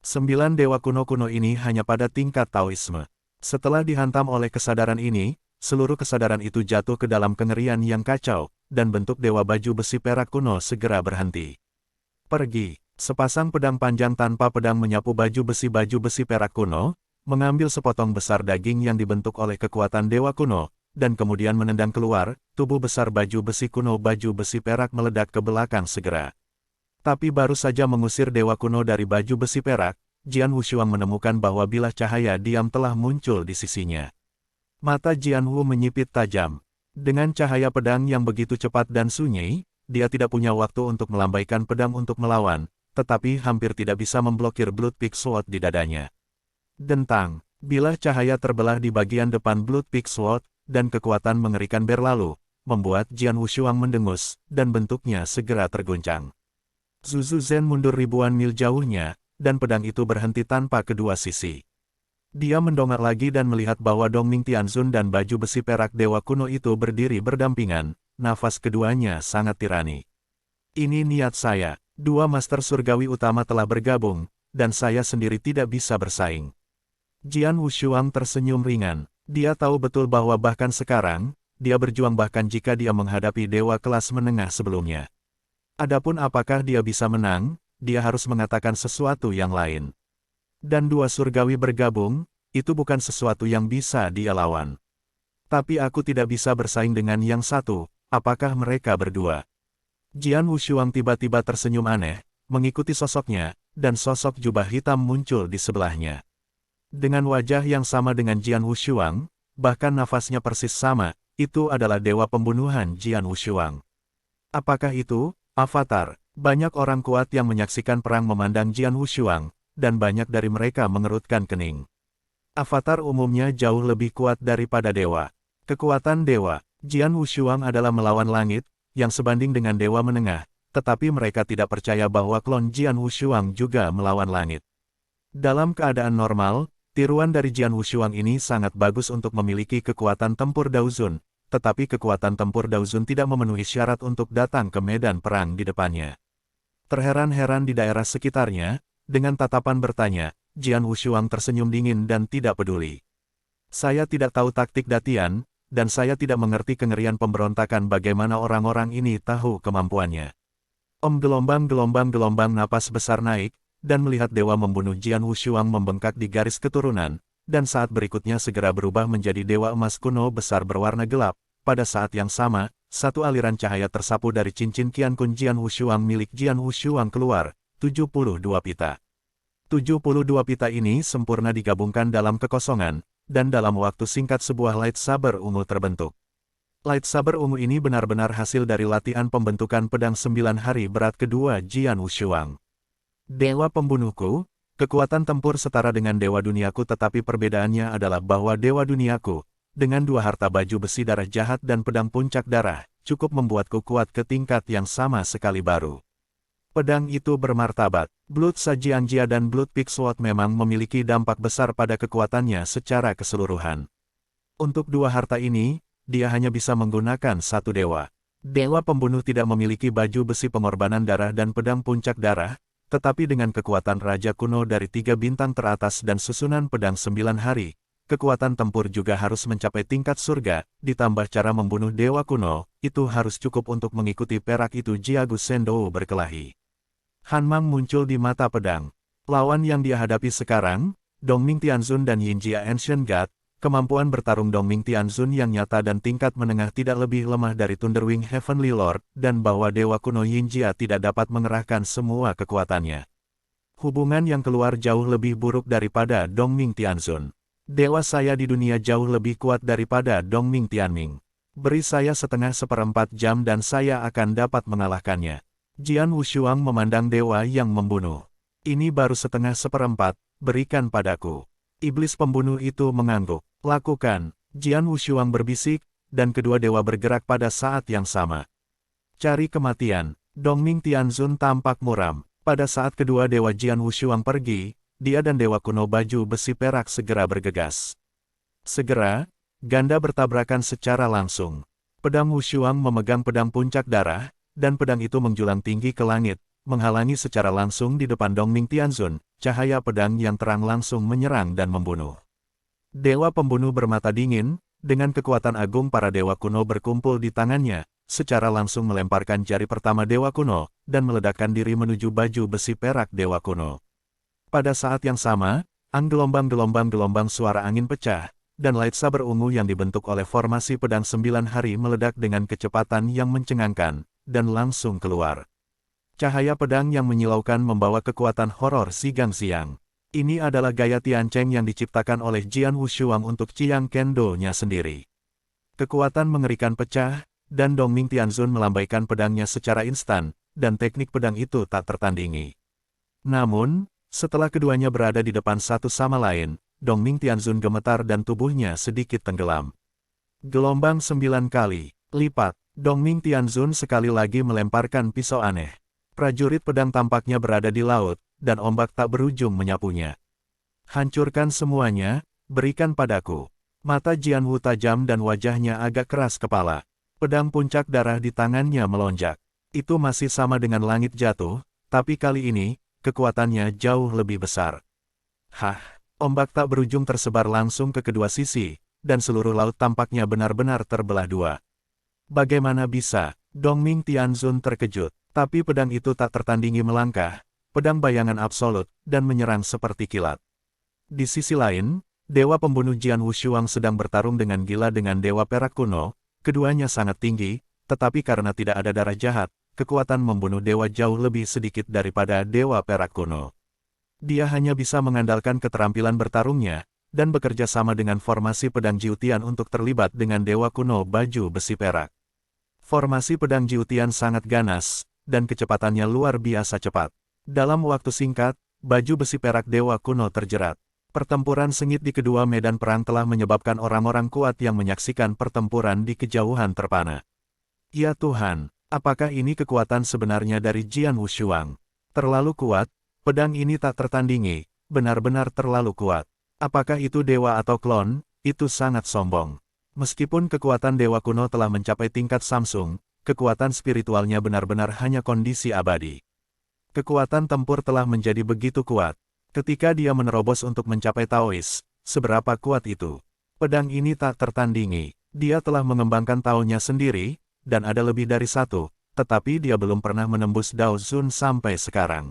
9 Dewa Kuno-kuno ini hanya pada tingkat Taoisme. Setelah dihantam oleh kesadaran ini, seluruh kesadaran itu jatuh ke dalam kengerian yang kacau, dan bentuk Dewa Baju Besi Perak Kuno segera berhenti. Pergi. Sepasang pedang panjang tanpa pedang menyapu baju besi perak kuno, mengambil sepotong besar daging yang dibentuk oleh kekuatan Dewa Kuno, dan kemudian menendang keluar, tubuh besar baju besi kuno baju besi perak meledak ke belakang segera. Tapi baru saja mengusir Dewa Kuno dari baju besi perak, Jian Wushuang menemukan bahwa bilah cahaya diam telah muncul di sisinya. Mata Jian Wu menyipit tajam. Dengan cahaya pedang yang begitu cepat dan sunyi, dia tidak punya waktu untuk melambaikan pedang untuk melawan, tetapi hampir tidak bisa memblokir Blood Peak Sword di dadanya. Dentang, bilah cahaya terbelah di bagian depan Blood Peak Sword, dan kekuatan mengerikan berlalu, membuat Jian Wushuang mendengus, dan bentuknya segera terguncang. Zuzu Zhen mundur ribuan mil jauhnya, dan pedang itu berhenti tanpa kedua sisi. Dia mendongak lagi dan melihat bahwa Dongming Tianzun dan baju besi perak Dewa Kuno itu berdiri berdampingan, nafas keduanya sangat tirani. Ini niat saya. Dua master surgawi utama telah bergabung, dan saya sendiri tidak bisa bersaing. Jian Wushuang tersenyum ringan. Dia tahu betul bahwa bahkan sekarang, dia berjuang bahkan jika dia menghadapi dewa kelas menengah sebelumnya. Adapun apakah dia bisa menang, dia harus mengatakan sesuatu yang lain. Dan dua surgawi bergabung, itu bukan sesuatu yang bisa dia lawan. Tapi aku tidak bisa bersaing dengan yang satu, apakah mereka berdua? Jian Wushuang tiba-tiba tersenyum aneh, mengikuti sosoknya, dan sosok jubah hitam muncul di sebelahnya. Dengan wajah yang sama dengan Jian Wushuang, bahkan nafasnya persis sama, itu adalah dewa pembunuhan Jian Wushuang. Apakah itu? Avatar. Banyak orang kuat yang menyaksikan perang memandang Jian Wushuang, dan banyak dari mereka mengerutkan kening. Avatar umumnya jauh lebih kuat daripada dewa. Kekuatan dewa, Jian Wushuang adalah melawan langit, yang sebanding dengan dewa menengah, tetapi mereka tidak percaya bahwa klon Jian Wushuang juga melawan langit. Dalam keadaan normal, tiruan dari Jian Wushuang ini sangat bagus untuk memiliki kekuatan tempur Daozun, tetapi kekuatan tempur Daozun tidak memenuhi syarat untuk datang ke medan perang di depannya. Terheran-heran di daerah sekitarnya, dengan tatapan bertanya, Jian Wushuang tersenyum dingin dan tidak peduli. Saya tidak tahu taktik Datian, dan saya tidak mengerti kengerian pemberontakan bagaimana orang-orang ini tahu kemampuannya. Gelombang-gelombang napas besar naik, dan melihat dewa membunuh Jian Wushuang membengkak di garis keturunan, dan saat berikutnya segera berubah menjadi dewa emas kuno besar berwarna gelap. Pada saat yang sama, satu aliran cahaya tersapu dari cincin Qiankun Jian Wushuang milik Jian Wushuang keluar, 72 pita. 72 pita ini sempurna digabungkan dalam kekosongan, dan dalam waktu singkat sebuah lightsaber ungu terbentuk. Lightsaber ungu ini benar-benar hasil dari latihan pembentukan pedang 9 hari berat kedua Jian Wushuang. Dewa pembunuhku, kekuatan tempur setara dengan dewa duniaku, tetapi perbedaannya adalah bahwa dewa duniaku, dengan dua harta baju besi darah jahat dan pedang puncak darah, cukup membuatku kuat ke tingkat yang sama sekali baru. Pedang itu bermartabat. Blood Sajianjia dan Blood Peak Sword memang memiliki dampak besar pada kekuatannya secara keseluruhan. Untuk dua harta ini, dia hanya bisa menggunakan satu dewa. Dewa pembunuh tidak memiliki baju besi pengorbanan darah dan pedang puncak darah, tetapi dengan kekuatan Raja Kuno dari 3 bintang teratas dan susunan pedang 9 hari, kekuatan tempur juga harus mencapai tingkat surga, ditambah cara membunuh dewa kuno, itu harus cukup untuk mengikuti perak itu. Jiagu Sendou berkelahi. Han Mang muncul di mata pedang. Lawan yang dia hadapi sekarang, Dongming Tianzun dan Yinjia Ancient God. Kemampuan bertarung Dongming Tianzun yang nyata dan tingkat menengah tidak lebih lemah dari Thunderwing Heavenly Lord, dan bahwa dewa kuno Yinjia tidak dapat mengerahkan semua kekuatannya. Hubungan yang keluar jauh lebih buruk daripada Dongming Tianzun. Dewa saya di dunia jauh lebih kuat daripada Dongming Tianming. Beri saya seperempat jam dan saya akan dapat mengalahkannya. Jian Wushuang memandang dewa yang membunuh. Ini baru seperempat, berikan padaku. Iblis pembunuh itu mengangguk. Lakukan, Jian Wushuang berbisik, dan kedua dewa bergerak pada saat yang sama. Cari kematian. Dongming Tianzun tampak muram. Pada saat kedua dewa Jian Wushuang pergi, dia dan Dewa Kuno baju besi perak segera bergegas. Segera, ganda bertabrakan secara langsung. Pedang Wushuang memegang pedang puncak darah, dan pedang itu menjulang tinggi ke langit, menghalangi secara langsung di depan Dongming Tianzun, cahaya pedang yang terang langsung menyerang dan membunuh. Dewa pembunuh bermata dingin, dengan kekuatan agung para dewa kuno berkumpul di tangannya, secara langsung melemparkan jari pertama Dewa Kuno, dan meledakkan diri menuju baju besi perak Dewa Kuno. Pada saat yang sama, gelombang-gelombang suara angin pecah, dan lightsaber ungu yang dibentuk oleh formasi pedang 9 hari meledak dengan kecepatan yang mencengangkan, dan langsung keluar. Cahaya pedang yang menyilaukan membawa kekuatan horor Sigang Siang. Ini adalah gaya Tian Cheng yang diciptakan oleh Jian Wushuang untuk Chiang Kendo-nya sendiri. Kekuatan mengerikan pecah, dan Dongming Tianzun melambaikan pedangnya secara instan, dan teknik pedang itu tak tertandingi. Namun, setelah keduanya berada di depan satu sama lain, Dongming Tianzun gemetar dan tubuhnya sedikit tenggelam. Gelombang 9 kali lipat, Dongming Tianzun sekali lagi melemparkan pisau aneh. Prajurit pedang tampaknya berada di laut, dan ombak tak berujung menyapunya. Hancurkan semuanya, berikan padaku. Mata Jian Wu tajam dan wajahnya agak keras kepala. Pedang puncak darah di tangannya melonjak. Itu masih sama dengan langit jatuh, tapi kali ini, kekuatannya jauh lebih besar. Hah, ombak tak berujung tersebar langsung ke kedua sisi, dan seluruh laut tampaknya benar-benar terbelah dua. Bagaimana bisa? Dongming Tianzun terkejut, tapi pedang itu tak tertandingi melangkah, pedang bayangan absolut, dan menyerang seperti kilat. Di sisi lain, Dewa Pembunuh Jian Wushuang sedang bertarung dengan gila dengan Dewa Perak Kuno, keduanya sangat tinggi, tetapi karena tidak ada darah jahat, kekuatan membunuh dewa jauh lebih sedikit daripada Dewa Perak Kuno. Dia hanya bisa mengandalkan keterampilan bertarungnya, dan bekerja sama dengan formasi pedang Jiutian untuk terlibat dengan Dewa Kuno baju besi perak. Formasi pedang Jiutian sangat ganas, dan kecepatannya luar biasa cepat. Dalam waktu singkat, baju besi perak Dewa Kuno terjerat. Pertempuran sengit di kedua medan perang telah menyebabkan orang-orang kuat yang menyaksikan pertempuran di kejauhan terpana. Ya Tuhan, apakah ini kekuatan sebenarnya dari Jian Wushuang? Terlalu kuat, pedang ini tak tertandingi, benar-benar terlalu kuat. Apakah itu dewa atau klon? Itu sangat sombong. Meskipun kekuatan Dewa Kuno telah mencapai tingkat Samsung, kekuatan spiritualnya benar-benar hanya kondisi abadi. Kekuatan tempur telah menjadi begitu kuat. Ketika dia menerobos untuk mencapai Taois, seberapa kuat itu? Pedang ini tak tertandingi. Dia telah mengembangkan Tao-nya sendiri, dan ada lebih dari satu, tetapi dia belum pernah menembus Dao Zun sampai sekarang.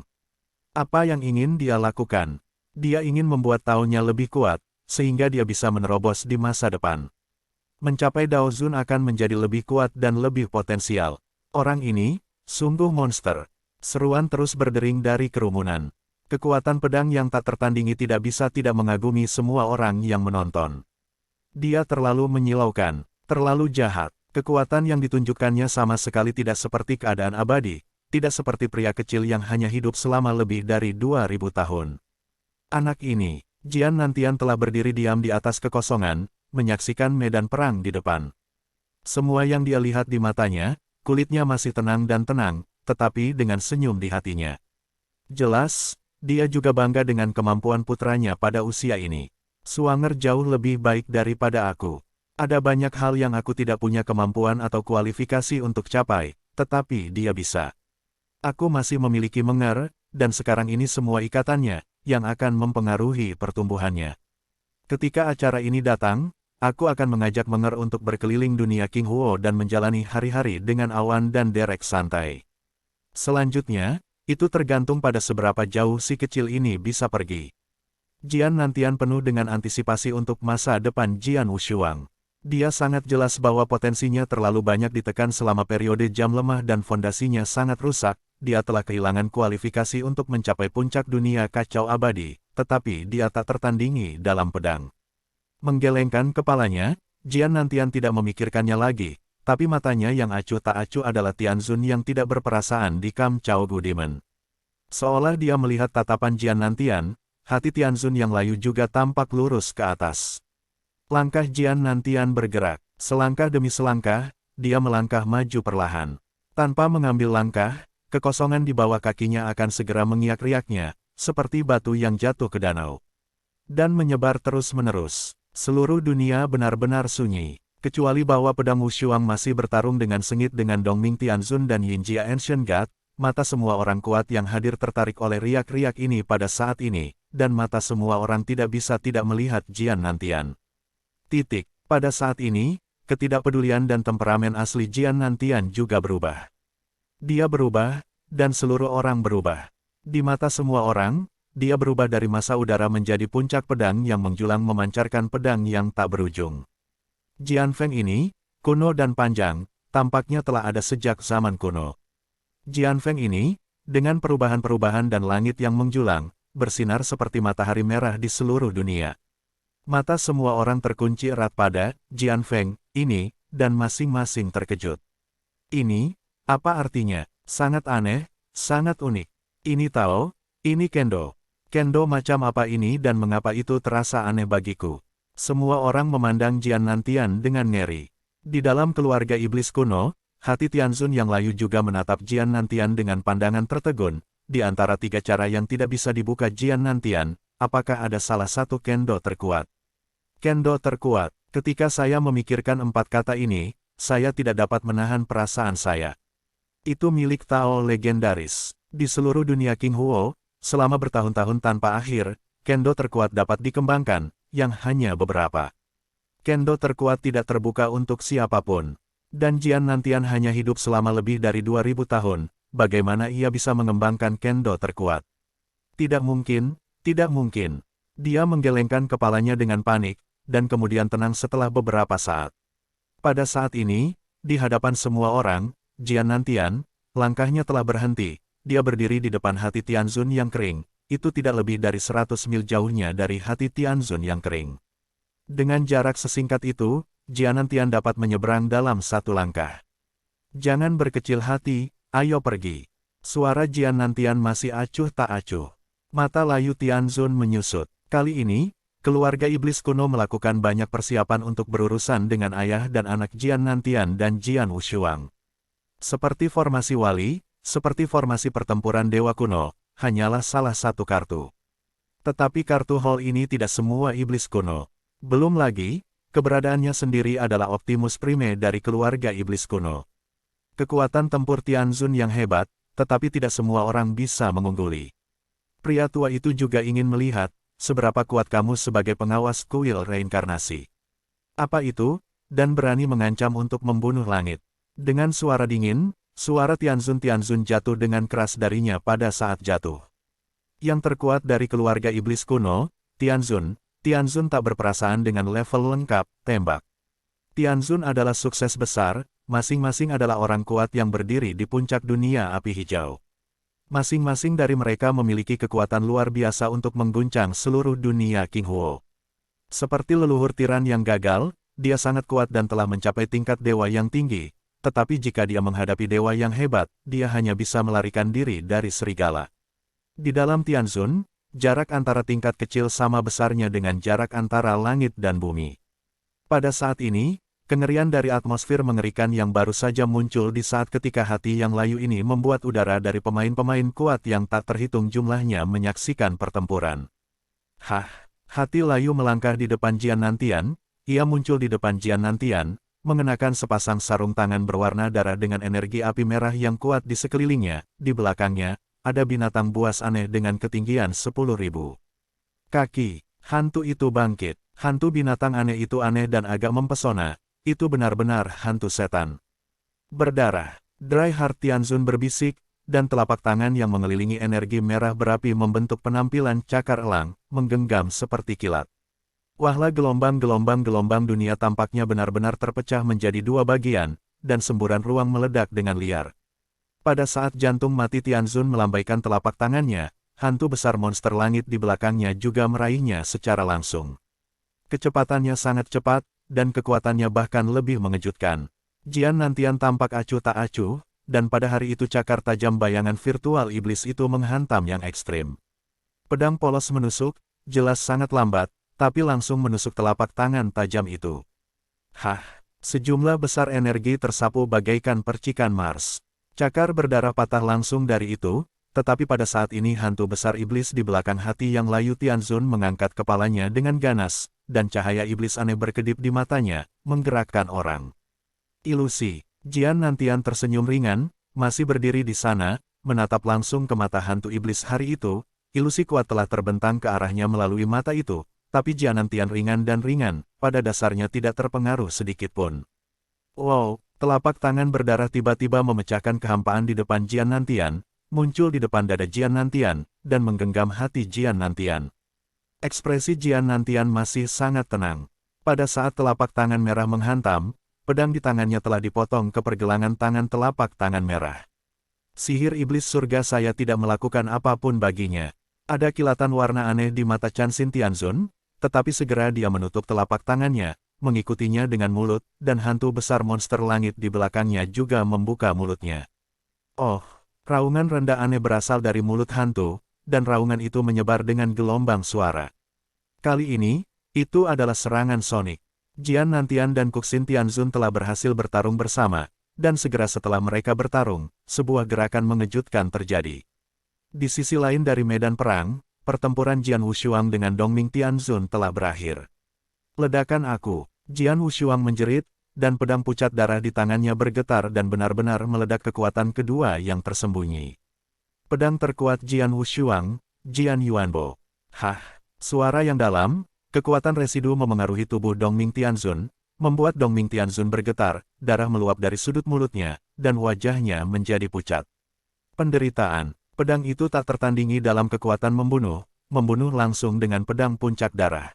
Apa yang ingin dia lakukan? Dia ingin membuat Tao-nya lebih kuat, sehingga dia bisa menerobos di masa depan. Mencapai Dao Zun akan menjadi lebih kuat dan lebih potensial. Orang ini, sungguh monster. Seruan terus berdering dari kerumunan. Kekuatan pedang yang tak tertandingi tidak bisa tidak mengagumi semua orang yang menonton. Dia terlalu menyilaukan, terlalu jahat. Kekuatan yang ditunjukkannya sama sekali tidak seperti keadaan abadi, tidak seperti pria kecil yang hanya hidup selama lebih dari 2000 tahun. Anak ini, Jian Nantian telah berdiri diam di atas kekosongan, menyaksikan medan perang di depan. Semua yang dia lihat di matanya, kulitnya masih tenang dan tenang, tetapi dengan senyum di hatinya. Jelas, dia juga bangga dengan kemampuan putranya pada usia ini. Suanger jauh lebih baik daripada aku. Ada banyak hal yang aku tidak punya kemampuan atau kualifikasi untuk capai, tetapi dia bisa. Aku masih memiliki Menger, dan sekarang ini semua ikatannya, yang akan mempengaruhi pertumbuhannya. Ketika acara ini datang, aku akan mengajak Menger untuk berkeliling dunia King Huo dan menjalani hari-hari dengan awan dan derek santai. Selanjutnya, itu tergantung pada seberapa jauh si kecil ini bisa pergi. Jian Nantian penuh dengan antisipasi untuk masa depan Jian Wushuang. Dia sangat jelas bahwa potensinya terlalu banyak ditekan selama periode jam lemah dan fondasinya sangat rusak. Dia telah kehilangan kualifikasi untuk mencapai puncak dunia kacau abadi, tetapi dia tak tertandingi dalam pedang. Menggelengkan kepalanya, Jian Nantian tidak memikirkannya lagi, tapi matanya yang acuh tak acuh adalah Tianzun yang tidak berperasaan di Kam Chao Gu Demon. Seolah dia melihat tatapan Jian Nantian, hati Tianzun yang layu juga tampak lurus ke atas. Langkah Jian Nantian bergerak, selangkah demi selangkah, dia melangkah maju perlahan. Tanpa mengambil langkah, kekosongan di bawah kakinya akan segera mengiak-riaknya, seperti batu yang jatuh ke danau. Dan menyebar terus-menerus. Seluruh dunia benar-benar sunyi. Kecuali bahwa pedang Wushuang masih bertarung dengan sengit dengan Dongming Tianzun dan Yinjia Ancient God, mata semua orang kuat yang hadir tertarik oleh riak-riak ini pada saat ini, dan mata semua orang tidak bisa tidak melihat Jian Nantian. Pada saat ini, ketidakpedulian dan temperamen asli Jian Nantian juga berubah. Dia berubah, dan seluruh orang berubah. Di mata semua orang, dia berubah dari masa udara menjadi puncak pedang yang menjulang memancarkan pedang yang tak berujung. Jian Feng ini, kuno dan panjang, tampaknya telah ada sejak zaman kuno. Jian Feng ini, dengan perubahan-perubahan dan langit yang menjulang, bersinar seperti matahari merah di seluruh dunia. Mata semua orang terkunci erat pada Jian Feng ini, dan masing-masing terkejut. Ini, apa artinya? Sangat aneh, sangat unik. Ini Tao, ini Kendo. Kendo macam apa ini dan mengapa itu terasa aneh bagiku? Semua orang memandang Jian Nantian dengan ngeri. Di dalam keluarga iblis kuno, hati Tianzun yang layu juga menatap Jian Nantian dengan pandangan tertegun. Di antara tiga cara yang tidak bisa dibuka Jian Nantian, apakah ada salah satu Kendo terkuat? Kendo terkuat. Ketika saya memikirkan empat kata ini, saya tidak dapat menahan perasaan saya. Itu milik Tao legendaris. Di seluruh dunia King Huo, selama bertahun-tahun tanpa akhir, Kendo terkuat dapat dikembangkan, yang hanya beberapa. Kendo terkuat tidak terbuka untuk siapapun. Dan Jian Nantian hanya hidup selama lebih dari 2000 tahun, bagaimana ia bisa mengembangkan Kendo terkuat? Tidak mungkin, tidak mungkin. Dia menggelengkan kepalanya dengan panik, dan kemudian tenang setelah beberapa saat. Pada saat ini, di hadapan semua orang, Jian Nantian, langkahnya telah berhenti. Dia berdiri di depan hati Tianzun yang kering, itu tidak lebih dari 100 mil jauhnya dari hati Tianzun yang kering. Dengan jarak sesingkat itu, Jian Nantian dapat menyeberang dalam satu langkah. Jangan berkecil hati, ayo pergi. Suara Jian Nantian masih acuh tak acuh. Mata layu Tianzun menyusut. Kali ini, keluarga iblis kuno melakukan banyak persiapan untuk berurusan dengan ayah dan anak Jian Nantian dan Jian Wushuang. Seperti formasi wali, seperti formasi pertempuran dewa kuno, hanyalah salah satu kartu. Tetapi kartu hall ini tidak semua iblis kuno. Belum lagi, keberadaannya sendiri adalah Optimus Prime dari keluarga iblis kuno. Kekuatan tempur Tianzun yang hebat, tetapi tidak semua orang bisa mengungguli. Pria tua itu juga ingin melihat, seberapa kuat kamu sebagai pengawas kuil reinkarnasi. Apa itu? Dan berani mengancam untuk membunuh langit. Dengan suara dingin, suara Tianzun jatuh dengan keras darinya pada saat jatuh. Yang terkuat dari keluarga iblis kuno, Tianzun tak berperasaan dengan level lengkap, tembak. Tianzun adalah sukses besar, masing-masing adalah orang kuat yang berdiri di puncak dunia api hijau. Masing-masing dari mereka memiliki kekuatan luar biasa untuk mengguncang seluruh dunia King Huo. Seperti leluhur tiran yang gagal, dia sangat kuat dan telah mencapai tingkat dewa yang tinggi. Tetapi jika dia menghadapi dewa yang hebat, dia hanya bisa melarikan diri dari serigala. Di dalam Tianzun, jarak antara tingkat kecil sama besarnya dengan jarak antara langit dan bumi. Pada saat ini, kengerian dari atmosfer mengerikan yang baru saja muncul di saat ketika hati yang layu ini membuat udara dari pemain-pemain kuat yang tak terhitung jumlahnya menyaksikan pertempuran. Hati layu melangkah di depan Jian Nantian, ia muncul di depan Jian Nantian, mengenakan sepasang sarung tangan berwarna darah dengan energi api merah yang kuat di sekelilingnya. Di belakangnya, ada binatang buas aneh dengan ketinggian 10.000 kaki. Hantu itu bangkit. Hantu binatang aneh itu aneh dan agak mempesona. Itu benar-benar hantu setan. Berdarah. Dry Heart Tianzun berbisik, dan telapak tangan yang mengelilingi energi merah berapi membentuk penampilan cakar elang, menggenggam seperti kilat. Wahlah gelombang dunia tampaknya benar-benar terpecah menjadi dua bagian, dan semburan ruang meledak dengan liar. Pada saat jantung mati Tianzun melambaikan telapak tangannya, hantu besar monster langit di belakangnya juga meraihnya secara langsung. Kecepatannya sangat cepat, dan kekuatannya bahkan lebih mengejutkan. Jian Nantian tampak acuh tak acuh, dan pada hari itu cakar tajam bayangan virtual iblis itu menghantam yang ekstrim. Pedang polos menusuk, jelas sangat lambat, tapi langsung menusuk telapak tangan tajam itu. Sejumlah besar energi tersapu bagaikan percikan Mars. Cakar berdarah patah langsung dari itu, tetapi pada saat ini hantu besar iblis di belakang hati yang layu Tianzun mengangkat kepalanya dengan ganas, dan cahaya iblis aneh berkedip di matanya, menggerakkan orang. Ilusi. Jian Nantian tersenyum ringan, masih berdiri di sana, menatap langsung ke mata hantu iblis hari itu. Ilusi kuat telah terbentang ke arahnya melalui mata itu, tapi Jian Nantian ringan dan ringan, pada dasarnya tidak terpengaruh sedikit pun. Wow, telapak tangan berdarah tiba-tiba memecahkan kehampaan di depan Jian Nantian, muncul di depan dada Jian Nantian, dan menggenggam hati Jian Nantian. Ekspresi Jian Nantian masih sangat tenang. Pada saat telapak tangan merah menghantam, pedang di tangannya telah dipotong ke pergelangan tangan telapak tangan merah. Sihir iblis surga saya tidak melakukan apapun baginya. Ada kilatan warna aneh di mata Chan Xin Tianzun, tetapi segera dia menutup telapak tangannya, mengikutinya dengan mulut, dan hantu besar monster langit di belakangnya juga membuka mulutnya. Oh! Raungan rendah aneh berasal dari mulut hantu, dan raungan itu menyebar dengan gelombang suara. Kali ini, itu adalah serangan sonik. Jian Nantian dan Kuxin Tianzun telah berhasil bertarung bersama, dan segera setelah mereka bertarung, sebuah gerakan mengejutkan terjadi. Di sisi lain dari medan perang, pertempuran Jian Wushuang dengan Dongming Tianzun telah berakhir. Ledakan aku, Jian Wushuang menjerit, dan pedang pucat darah di tangannya bergetar dan benar-benar meledak kekuatan kedua yang tersembunyi. Pedang terkuat Jian Wushuang, Jian Yuanbo. Hah, suara yang dalam, kekuatan residu memengaruhi tubuh Dongming Tianzun, membuat Dongming Tianzun bergetar, darah meluap dari sudut mulutnya, dan wajahnya menjadi pucat. Penderitaan, pedang itu tak tertandingi dalam kekuatan membunuh langsung dengan pedang puncak darah.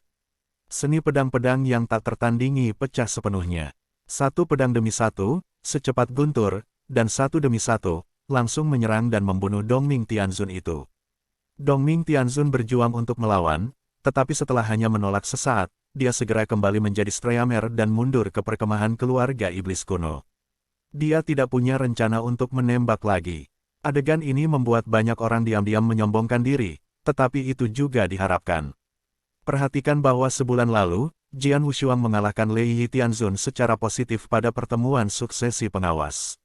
Seni pedang-pedang yang tak tertandingi pecah sepenuhnya. Satu pedang demi satu, secepat guntur, dan satu demi satu, langsung menyerang dan membunuh Dongming Tianzun itu. Dongming Tianzun berjuang untuk melawan, tetapi setelah hanya menolak sesaat, dia segera kembali menjadi Streamer dan mundur ke perkemahan keluarga iblis kuno. Dia tidak punya rencana untuk menembak lagi. Adegan ini membuat banyak orang diam-diam menyombongkan diri, tetapi itu juga diharapkan. Perhatikan bahwa sebulan lalu, Jian Wushuang mengalahkan Lei Yi Tianzun secara positif pada pertemuan suksesi pengawas.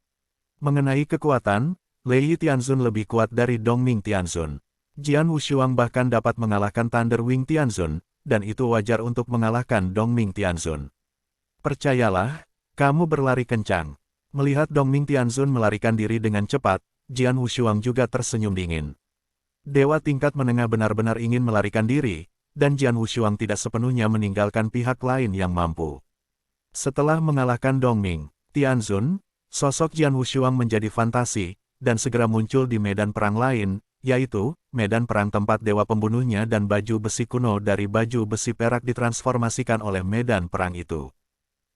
Mengenai kekuatan, Lei Yi Tianzun lebih kuat dari Dongming Tianzun. Jian Wushuang bahkan dapat mengalahkan Thunder Wing Tianzun, dan itu wajar untuk mengalahkan Dongming Tianzun. Percayalah, kamu berlari kencang. Melihat Dongming Tianzun melarikan diri dengan cepat, Jian Wushuang juga tersenyum dingin. Dewa tingkat menengah benar-benar ingin melarikan diri, dan Jian Wushuang tidak sepenuhnya meninggalkan pihak lain yang mampu. Setelah mengalahkan Dongming Tianzun, sosok Jian Wushuang menjadi fantasi, dan segera muncul di medan perang lain, yaitu, medan perang tempat dewa pembunuhnya dan baju besi kuno dari baju besi perak ditransformasikan oleh medan perang itu.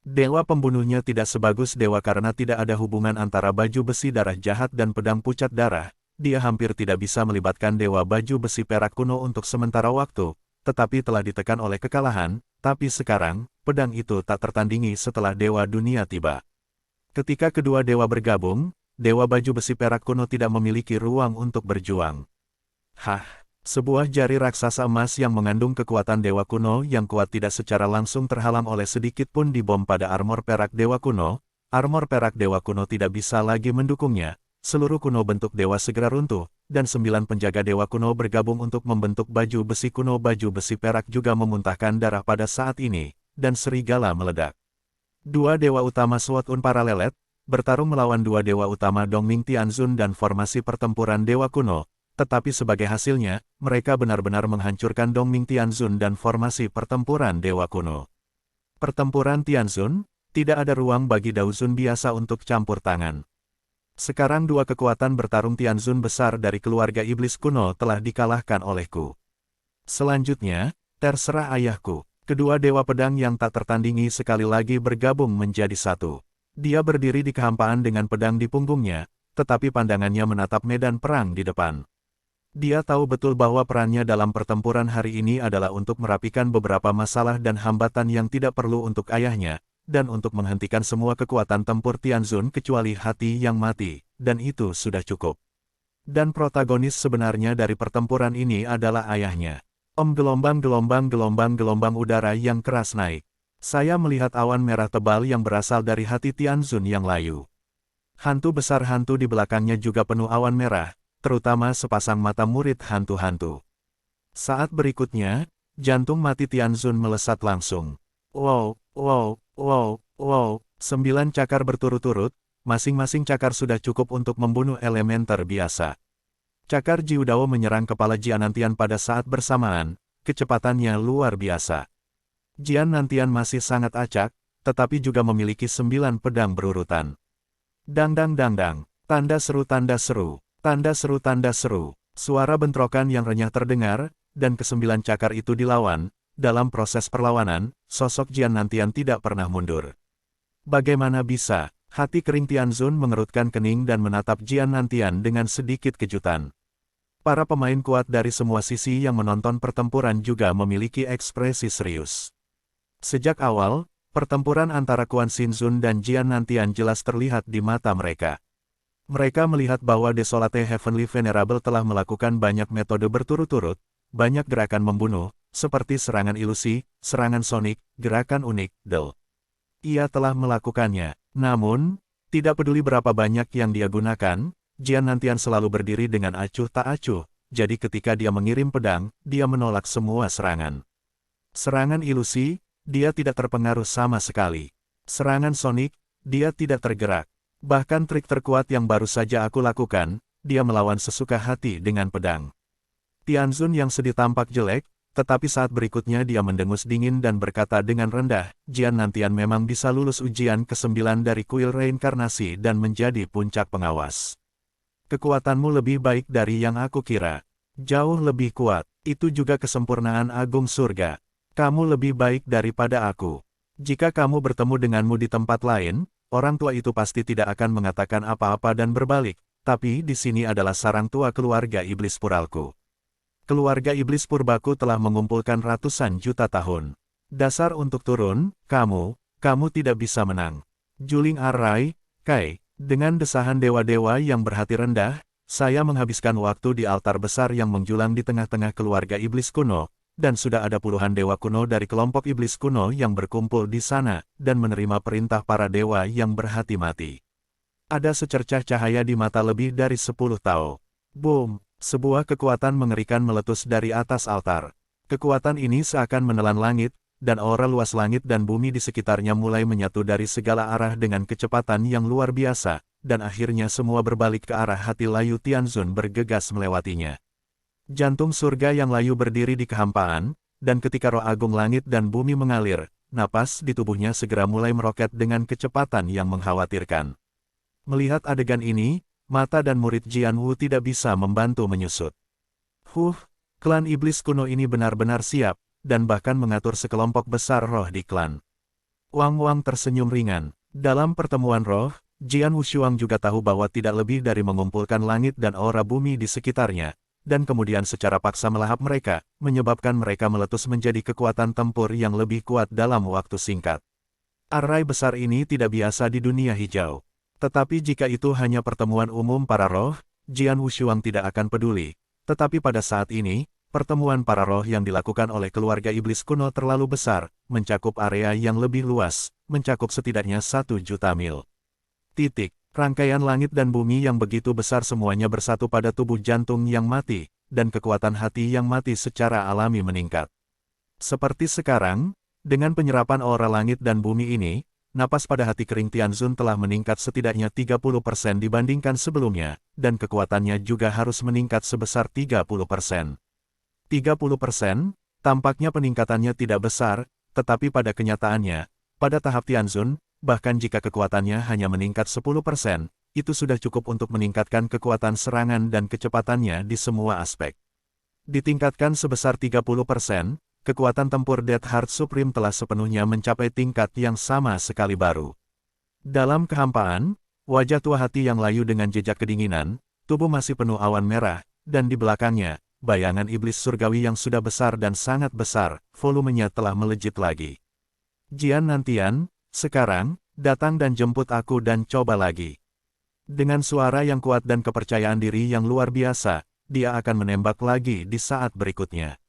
Dewa pembunuhnya tidak sebagus dewa karena tidak ada hubungan antara baju besi darah jahat dan pedang pucat darah, dia hampir tidak bisa melibatkan dewa baju besi perak kuno untuk sementara waktu, tetapi telah ditekan oleh kekalahan, tapi sekarang, pedang itu tak tertandingi setelah dewa dunia tiba. Ketika kedua dewa bergabung, dewa baju besi perak kuno tidak memiliki ruang untuk berjuang. Hah, sebuah jari raksasa emas yang mengandung kekuatan dewa kuno yang kuat tidak secara langsung terhalang oleh sedikit pun dibom pada armor perak dewa kuno, armor perak dewa kuno tidak bisa lagi mendukungnya, seluruh kuno bentuk dewa segera runtuh, dan 9 penjaga dewa kuno bergabung untuk membentuk baju besi kuno. Baju besi perak juga memuntahkan darah pada saat ini, dan serigala meledak. Dua dewa utama Sword Unparalleled bertarung melawan dua dewa utama Dongming Tianzun dan formasi pertempuran dewa kuno, tetapi sebagai hasilnya, mereka benar-benar menghancurkan Dongming Tianzun dan formasi pertempuran dewa kuno. Pertempuran Tianzun, tidak ada ruang bagi Daozun biasa untuk campur tangan. Sekarang dua kekuatan bertarung Tianzun besar dari keluarga iblis kuno telah dikalahkan olehku. Selanjutnya, terserah ayahku. Kedua dewa pedang yang tak tertandingi sekali lagi bergabung menjadi satu. Dia berdiri di kehampaan dengan pedang di punggungnya, tetapi pandangannya menatap medan perang di depan. Dia tahu betul bahwa perannya dalam pertempuran hari ini adalah untuk merapikan beberapa masalah dan hambatan yang tidak perlu untuk ayahnya, dan untuk menghentikan semua kekuatan tempur Tianzun kecuali hati yang mati, dan itu sudah cukup. Dan protagonis sebenarnya dari pertempuran ini adalah ayahnya. Gelombang udara yang keras naik. Saya melihat awan merah tebal yang berasal dari hati Tianzun yang layu. Hantu besar hantu di belakangnya juga penuh awan merah, terutama sepasang mata murid hantu-hantu. Saat berikutnya, jantung mati Tianzun melesat langsung. Wow, wow, wow, wow, 9 cakar berturut-turut, masing-masing cakar sudah cukup untuk membunuh elementer biasa. Cakar Jiudao menyerang kepala Jian Nantian pada saat bersamaan, kecepatannya luar biasa. Jian Nantian masih sangat acak, tetapi juga memiliki 9 pedang berurutan. Dang dang dang dang, tanda seru tanda seru, tanda seru tanda seru. Suara bentrokan yang renyah terdengar, dan ke-9 cakar itu dilawan. Dalam proses perlawanan, sosok Jian Nantian tidak pernah mundur. Bagaimana bisa? Hati kering Tianzun mengerutkan kening dan menatap Jian Nantian dengan sedikit kejutan. Para pemain kuat dari semua sisi yang menonton pertempuran juga memiliki ekspresi serius. Sejak awal, pertempuran antara Quan Xinzun dan Jian Nantian jelas terlihat di mata mereka. Mereka melihat bahwa Desolate Heavenly Venerable telah melakukan banyak metode berturut-turut, banyak gerakan membunuh, seperti serangan ilusi, serangan sonik, gerakan unik, Del. Ia telah melakukannya. Namun, tidak peduli berapa banyak yang dia gunakan, Jian Nantian selalu berdiri dengan acuh tak acuh, jadi ketika dia mengirim pedang, dia menolak semua serangan. Serangan ilusi, dia tidak terpengaruh sama sekali. Serangan sonik, dia tidak tergerak. Bahkan trik terkuat yang baru saja aku lakukan, dia melawan sesuka hati dengan pedang. Tianzun yang sedih tampak jelek, tetapi saat berikutnya dia mendengus dingin dan berkata dengan rendah, Jian Nantian memang bisa lulus ujian ke-9 dari kuil reinkarnasi dan menjadi puncak pengawas. Kekuatanmu lebih baik dari yang aku kira. Jauh lebih kuat, itu juga kesempurnaan agung surga. Kamu lebih baik daripada aku. Jika kamu bertemu denganmu di tempat lain, orang tua itu pasti tidak akan mengatakan apa-apa dan berbalik, tapi di sini adalah sarang tua keluarga iblis puralku. Keluarga iblis purbaku telah mengumpulkan ratusan juta tahun. Dasar untuk turun, kamu tidak bisa menang. Juling Arrai, Kai, dengan desahan dewa-dewa yang berhati rendah, saya menghabiskan waktu di altar besar yang menjulang di tengah-tengah keluarga iblis kuno, dan sudah ada puluhan dewa kuno dari kelompok iblis kuno yang berkumpul di sana, dan menerima perintah para dewa yang berhati mati. Ada secercah cahaya di mata lebih dari 10 tahun. Boom! Sebuah kekuatan mengerikan meletus dari atas altar. Kekuatan ini seakan menelan langit, dan aura luas langit dan bumi di sekitarnya mulai menyatu dari segala arah dengan kecepatan yang luar biasa, dan akhirnya semua berbalik ke arah hati layu Tianzun bergegas melewatinya. Jantung surga yang layu berdiri di kehampaan, dan ketika roh agung langit dan bumi mengalir, napas di tubuhnya segera mulai meroket dengan kecepatan yang mengkhawatirkan. Melihat adegan ini, mata dan murid Jian Wu tidak bisa membantu menyusut. Klan iblis kuno ini benar-benar siap, dan bahkan mengatur sekelompok besar roh di klan. Wang Wang tersenyum ringan. Dalam pertemuan roh, Jian Wushuang juga tahu bahwa tidak lebih dari mengumpulkan langit dan aura bumi di sekitarnya, dan kemudian secara paksa melahap mereka, menyebabkan mereka meletus menjadi kekuatan tempur yang lebih kuat dalam waktu singkat. Arrai besar ini tidak biasa di dunia hijau. Tetapi jika itu hanya pertemuan umum para roh, Jian Wushuang tidak akan peduli. Tetapi pada saat ini, pertemuan para roh yang dilakukan oleh keluarga iblis kuno terlalu besar, mencakup area yang lebih luas, mencakup setidaknya 1 juta mil. Rangkaian langit dan bumi yang begitu besar semuanya bersatu pada tubuh jantung yang mati, dan kekuatan hati yang mati secara alami meningkat. Seperti sekarang, dengan penyerapan aura langit dan bumi ini, napas pada hati kering Tianzun telah meningkat setidaknya 30% dibandingkan sebelumnya, dan kekuatannya juga harus meningkat sebesar 30%. 30%, tampaknya peningkatannya tidak besar, tetapi pada kenyataannya, pada tahap Tianzun, bahkan jika kekuatannya hanya meningkat 10%, itu sudah cukup untuk meningkatkan kekuatan serangan dan kecepatannya di semua aspek. Ditingkatkan sebesar 30%, kekuatan tempur Death Heart Supreme telah sepenuhnya mencapai tingkat yang sama sekali baru. Dalam kehampaan, wajah tua hati yang layu dengan jejak kedinginan, tubuh masih penuh awan merah, dan di belakangnya, bayangan iblis surgawi yang sudah besar dan sangat besar, volumenya telah melejit lagi. Jian Nantian, sekarang, datang dan jemput aku dan coba lagi. Dengan suara yang kuat dan kepercayaan diri yang luar biasa, dia akan menembak lagi di saat berikutnya.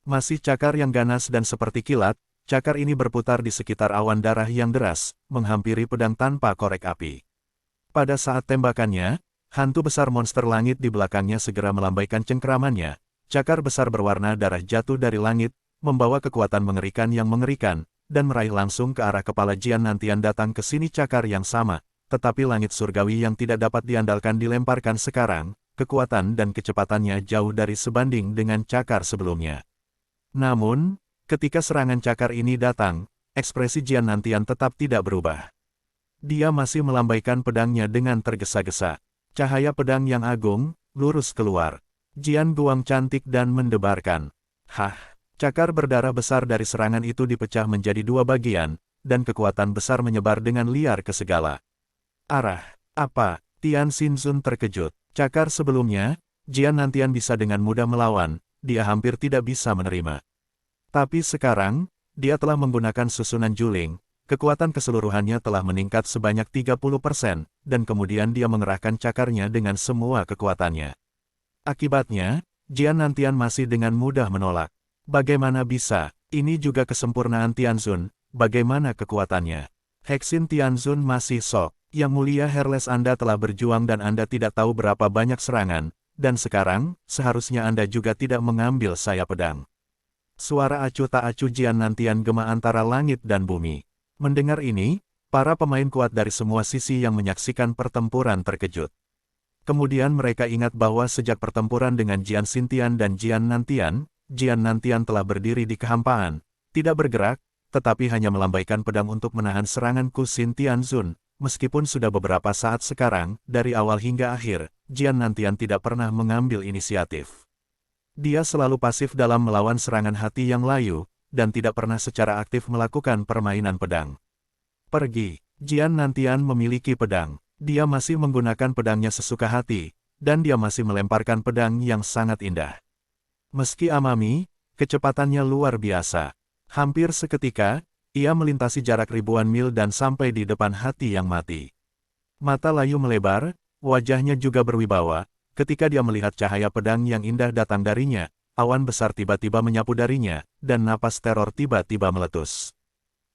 Masih cakar yang ganas dan seperti kilat, cakar ini berputar di sekitar awan darah yang deras, menghampiri pedang tanpa korek api. Pada saat tembakannya, Hantu besar monster langit di belakangnya segera melambaikan cengkeramannya. Cakar besar berwarna darah jatuh dari langit, membawa kekuatan mengerikan yang mengerikan, dan meraih langsung ke arah kepala Jian Nantian datang ke sini cakar yang sama. Tetapi langit surgawi yang tidak dapat diandalkan dilemparkan sekarang, kekuatan dan kecepatannya jauh dari sebanding dengan cakar sebelumnya. Namun, ketika serangan cakar ini datang, ekspresi Jian Nantian tetap tidak berubah. Dia masih melambaikan pedangnya dengan tergesa-gesa. Cahaya pedang yang agung, lurus keluar. Jian Guang cantik dan mendebarkan. Hah! Cakar berdarah besar dari serangan itu dipecah menjadi dua bagian, dan kekuatan besar menyebar dengan liar ke segala arah. Apa? Tian Xinzun terkejut. Cakar sebelumnya, Jian Nantian bisa dengan mudah melawan, dia hampir tidak bisa menerima. Tapi sekarang, dia telah menggunakan susunan juling, kekuatan keseluruhannya telah meningkat sebanyak 30%, dan kemudian dia mengerahkan cakarnya dengan semua kekuatannya. Akibatnya, Jian Nantian masih dengan mudah menolak. Bagaimana bisa? Ini juga kesempurnaan Tianzun, bagaimana kekuatannya? Hexin Tianzun masih sok. Yang mulia Herles, Anda telah berjuang dan Anda tidak tahu berapa banyak serangan, dan sekarang, seharusnya Anda juga tidak mengambil saya pedang. Suara acuh tak acuh Jian Nantian gema antara langit dan bumi. Mendengar ini, para pemain kuat dari semua sisi yang menyaksikan pertempuran terkejut. Kemudian mereka ingat bahwa sejak pertempuran dengan Jian Xintian dan Jian Nantian telah berdiri di kehampaan, tidak bergerak, tetapi hanya melambaikan pedang untuk menahan serangan Ku Xin Tianzun. Meskipun sudah beberapa saat sekarang, dari awal hingga akhir, Jian Nantian tidak pernah mengambil inisiatif. Dia selalu pasif dalam melawan serangan hati yang layu, dan tidak pernah secara aktif melakukan permainan pedang. Pergi, Jian Nantian memiliki pedang. Dia masih menggunakan pedangnya sesuka hati, dan dia masih melemparkan pedang yang sangat indah. Meski amami, kecepatannya luar biasa. Hampir seketika, ia melintasi jarak ribuan mil dan sampai di depan hati yang mati. Mata layu melebar, wajahnya juga berwibawa, ketika dia melihat cahaya pedang yang indah datang darinya, awan besar tiba-tiba menyapu darinya, dan napas teror tiba-tiba meletus.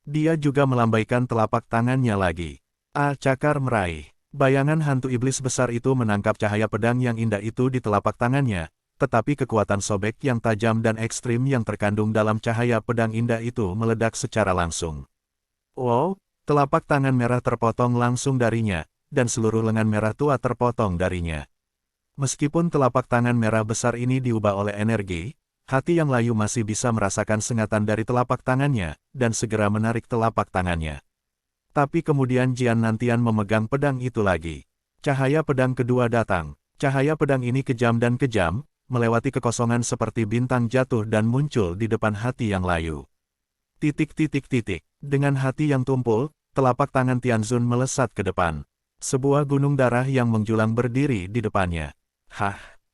Dia juga melambaikan telapak tangannya lagi. Cakar meraih. Bayangan hantu iblis besar itu menangkap cahaya pedang yang indah itu di telapak tangannya, tetapi kekuatan sobek yang tajam dan ekstrim yang terkandung dalam cahaya pedang indah itu meledak secara langsung. Wow, telapak tangan merah terpotong langsung darinya, dan seluruh lengan merah tua terpotong darinya. Meskipun telapak tangan merah besar ini diubah oleh energi, hati yang layu masih bisa merasakan sengatan dari telapak tangannya, dan segera menarik telapak tangannya. Tapi kemudian Jian Nantian memegang pedang itu lagi. Cahaya pedang kedua datang. Cahaya pedang ini kejam dan kejam, melewati kekosongan seperti bintang jatuh dan muncul di depan hati yang layu. Dengan hati yang tumpul, telapak tangan Tianzun melesat ke depan. Sebuah gunung darah yang menjulang berdiri di depannya.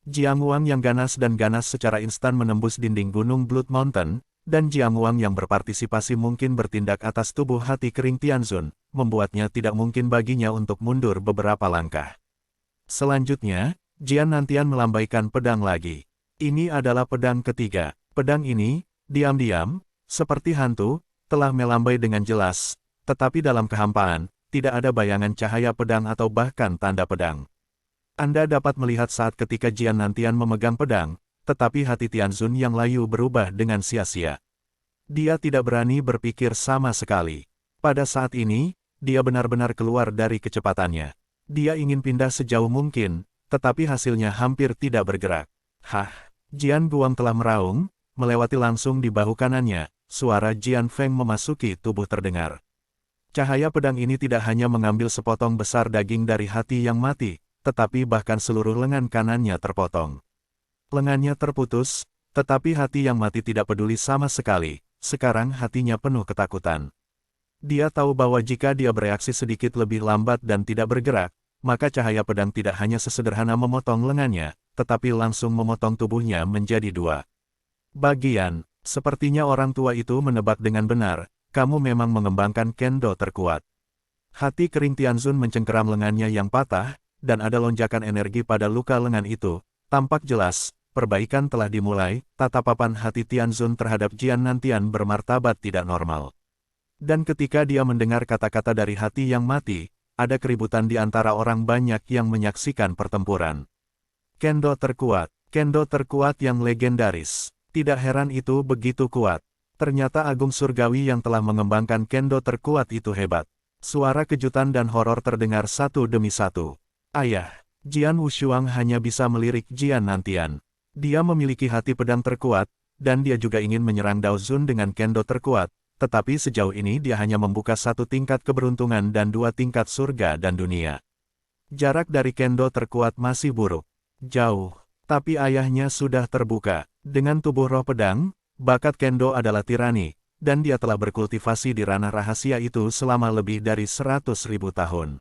Jiang Wang yang ganas secara instan menembus dinding gunung Blood Mountain, dan Jiang Wang yang berpartisipasi mungkin bertindak atas tubuh hati kering Tianzun, membuatnya tidak mungkin baginya untuk mundur beberapa langkah. Selanjutnya, Jian Nantian melambaikan pedang lagi. Ini adalah pedang ketiga. Pedang ini, diam-diam, seperti hantu, telah melambai dengan jelas, tetapi dalam kehampaan, tidak ada bayangan cahaya pedang atau bahkan tanda pedang. Anda dapat melihat saat ketika Jian Nantian memegang pedang, tetapi hati Tianzun yang layu berubah dengan sia-sia. Dia tidak berani berpikir sama sekali. Pada saat ini, dia benar-benar keluar dari kecepatannya. Dia ingin pindah sejauh mungkin, tetapi hasilnya hampir tidak bergerak. Jian Guang telah meraung, melewati langsung di bahu kanannya, suara Jian Feng memasuki tubuh terdengar. Cahaya pedang ini tidak hanya mengambil sepotong besar daging dari hati yang mati, tetapi bahkan seluruh lengan kanannya terpotong. Lengannya terputus, tetapi hati yang mati tidak peduli sama sekali, sekarang hatinya penuh ketakutan. Dia tahu bahwa jika dia bereaksi sedikit lebih lambat dan tidak bergerak, maka cahaya pedang tidak hanya sesederhana memotong lengannya, tetapi langsung memotong tubuhnya menjadi dua bagian. Sepertinya orang tua itu menebak dengan benar, kamu memang mengembangkan kendo terkuat. Hati kering Tianzun mencengkeram lengannya yang patah, dan ada lonjakan energi pada luka lengan itu. Tampak jelas, perbaikan telah dimulai, tatapan hati Tianzun terhadap Jian Nantian bermartabat tidak normal. Dan ketika dia mendengar kata-kata dari hati yang mati, ada keributan di antara orang banyak yang menyaksikan pertempuran. Kendo terkuat yang legendaris. Tidak heran itu begitu kuat. Ternyata Agung Surgawi yang telah mengembangkan kendo terkuat itu hebat. Suara kejutan dan horor terdengar satu demi satu. Ayah, Jian Wushuang hanya bisa melirik Jian Nantian. Dia memiliki hati pedang terkuat, dan dia juga ingin menyerang Dao Zun dengan kendo terkuat, tetapi sejauh ini dia hanya membuka satu tingkat keberuntungan dan dua tingkat surga dan dunia. Jarak dari kendo terkuat masih buruk. Jauh, tapi ayahnya sudah terbuka. Dengan tubuh roh pedang, bakat kendo adalah tirani, dan dia telah berkultivasi di ranah rahasia itu selama lebih dari 100.000 tahun.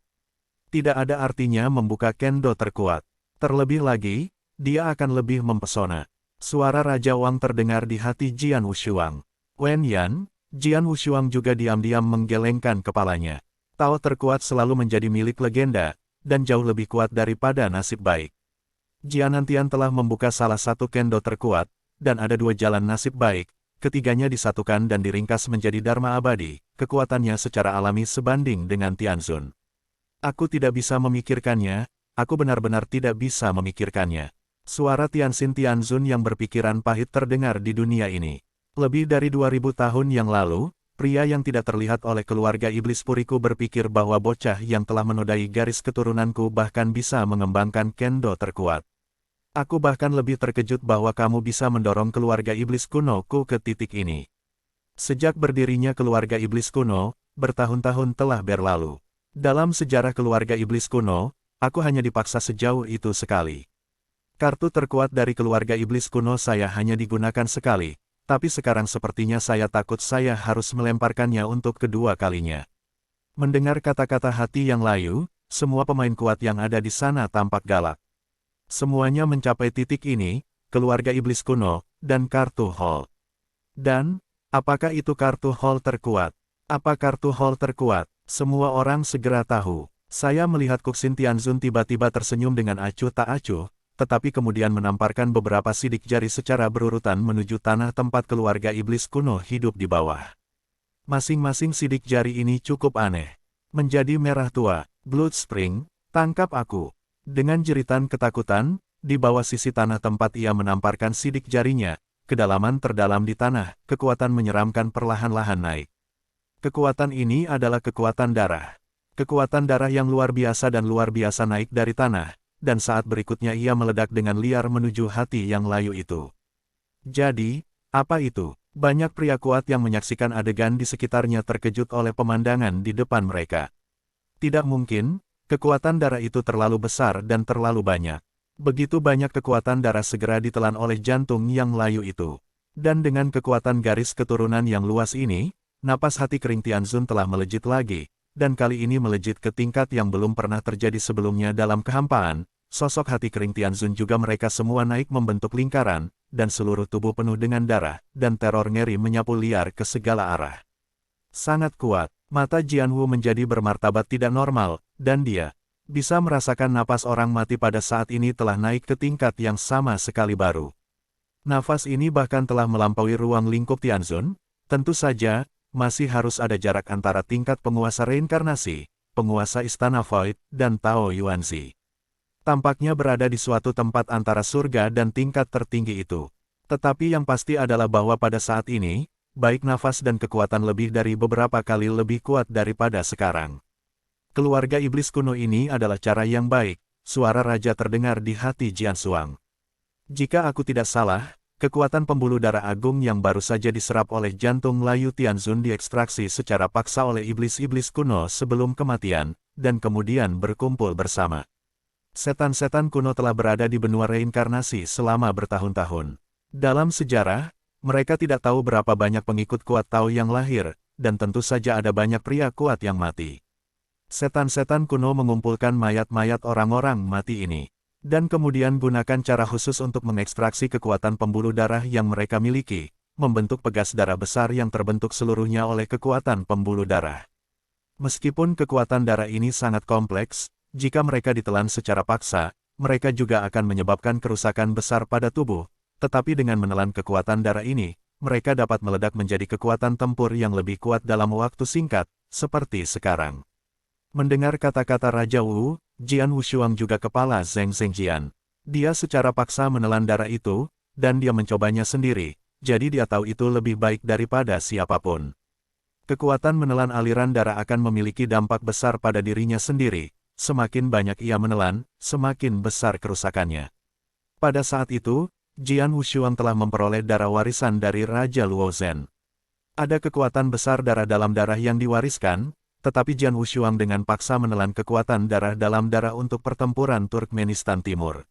Tidak ada artinya membuka kendo terkuat. Terlebih lagi, dia akan lebih mempesona. Suara Raja Wang terdengar di hati Jian Wushuang. Wen Yan, Jian Wushuang juga diam-diam menggelengkan kepalanya. Tao terkuat selalu menjadi milik legenda, dan jauh lebih kuat daripada nasib baik. Jian Nantian telah membuka salah satu kendo terkuat, dan ada dua jalan nasib baik, ketiganya disatukan dan diringkas menjadi Dharma abadi, kekuatannya secara alami sebanding dengan Tianzun. Aku tidak bisa memikirkannya, aku benar-benar tidak bisa memikirkannya. Suara Tianxin Tianzun yang berpikiran pahit terdengar di dunia ini. Lebih dari 2000 tahun yang lalu, pria yang tidak terlihat oleh keluarga iblis puriku berpikir bahwa bocah yang telah menodai garis keturunanku bahkan bisa mengembangkan kendo terkuat. Aku bahkan lebih terkejut bahwa kamu bisa mendorong keluarga iblis kuno-ku ke titik ini. Sejak berdirinya keluarga iblis kuno, bertahun-tahun telah berlalu. Dalam sejarah keluarga iblis kuno, aku hanya dipaksa sejauh itu sekali. Kartu terkuat dari keluarga iblis kuno saya hanya digunakan sekali, tapi sekarang sepertinya saya takut saya harus melemparkannya untuk kedua kalinya. Mendengar kata-kata hati yang layu, semua pemain kuat yang ada di sana tampak galak. Semuanya mencapai titik ini, keluarga iblis kuno, dan kartu Hall. Dan, apakah itu kartu Hall terkuat? Apa kartu Hall terkuat? Semua orang segera tahu. Saya melihat Kuxin Tianzun tiba-tiba tersenyum dengan acuh tak acuh, tetapi kemudian menamparkan beberapa sidik jari secara berurutan menuju tanah tempat keluarga iblis kuno hidup di bawah. Masing-masing sidik jari ini cukup aneh. Menjadi merah tua, Blood Spring, tangkap aku. Dengan jeritan ketakutan, di bawah sisi tanah tempat ia menamparkan sidik jarinya, kedalaman terdalam di tanah, kekuatan menyeramkan perlahan-lahan naik. Kekuatan ini adalah kekuatan darah. Kekuatan darah yang luar biasa dan luar biasa naik dari tanah, dan saat berikutnya ia meledak dengan liar menuju hati yang layu itu. Jadi, apa itu? Banyak pria kuat yang menyaksikan adegan di sekitarnya terkejut oleh pemandangan di depan mereka. Tidak mungkin. Kekuatan darah itu terlalu besar dan terlalu banyak. Begitu banyak kekuatan darah segera ditelan oleh jantung yang layu itu. Dan dengan kekuatan garis keturunan yang luas ini, napas hati kering Tianzun telah melejit lagi, dan kali ini melejit ke tingkat yang belum pernah terjadi sebelumnya dalam kehampaan. Sosok hati kering Tianzun juga mereka semua naik membentuk lingkaran, dan seluruh tubuh penuh dengan darah, dan teror ngeri menyapu liar ke segala arah. Sangat kuat. Mata Jianwu menjadi bermartabat tidak normal, dan dia bisa merasakan napas orang mati pada saat ini telah naik ke tingkat yang sama sekali baru. Nafas ini bahkan telah melampaui ruang lingkup Tianzun. Tentu saja, masih harus ada jarak antara tingkat penguasa reinkarnasi, penguasa Istana Void, dan Tao Yuanzi. Tampaknya berada di suatu tempat antara surga dan tingkat tertinggi itu. Tetapi yang pasti adalah bahwa pada saat ini, baik nafas dan kekuatan lebih dari beberapa kali lebih kuat daripada sekarang. Keluarga iblis kuno ini adalah cara yang baik, suara raja terdengar di hati Jian Suang. Jika aku tidak salah, kekuatan pembuluh darah agung yang baru saja diserap oleh jantung layu Tianzun diekstraksi secara paksa oleh iblis-iblis kuno sebelum kematian, dan kemudian berkumpul bersama. Setan-setan kuno telah berada di benua reinkarnasi selama bertahun-tahun. Dalam sejarah, mereka tidak tahu berapa banyak pengikut kuat Tao yang lahir, dan tentu saja ada banyak pria kuat yang mati. Setan-setan kuno mengumpulkan mayat-mayat orang-orang mati ini, dan kemudian gunakan cara khusus untuk mengekstraksi kekuatan pembuluh darah yang mereka miliki, membentuk pegas darah besar yang terbentuk seluruhnya oleh kekuatan pembuluh darah. Meskipun kekuatan darah ini sangat kompleks, jika mereka ditelan secara paksa, mereka juga akan menyebabkan kerusakan besar pada tubuh. Tetapi dengan menelan kekuatan darah ini, mereka dapat meledak menjadi kekuatan tempur yang lebih kuat dalam waktu singkat, seperti sekarang. Mendengar kata-kata Raja Wu, Jian Wushuang juga kepala Zheng Zhengjian. Dia secara paksa menelan darah itu, dan dia mencobanya sendiri, jadi dia tahu itu lebih baik daripada siapapun. Kekuatan menelan aliran darah akan memiliki dampak besar pada dirinya sendiri. Semakin banyak ia menelan, semakin besar kerusakannya. Pada saat itu, Jian Wushuang telah memperoleh darah warisan dari Raja Luozhen. Ada kekuatan besar darah dalam darah yang diwariskan, tetapi Jian Wushuang dengan paksa menelan kekuatan darah dalam darah untuk pertempuran Turkmenistan Timur.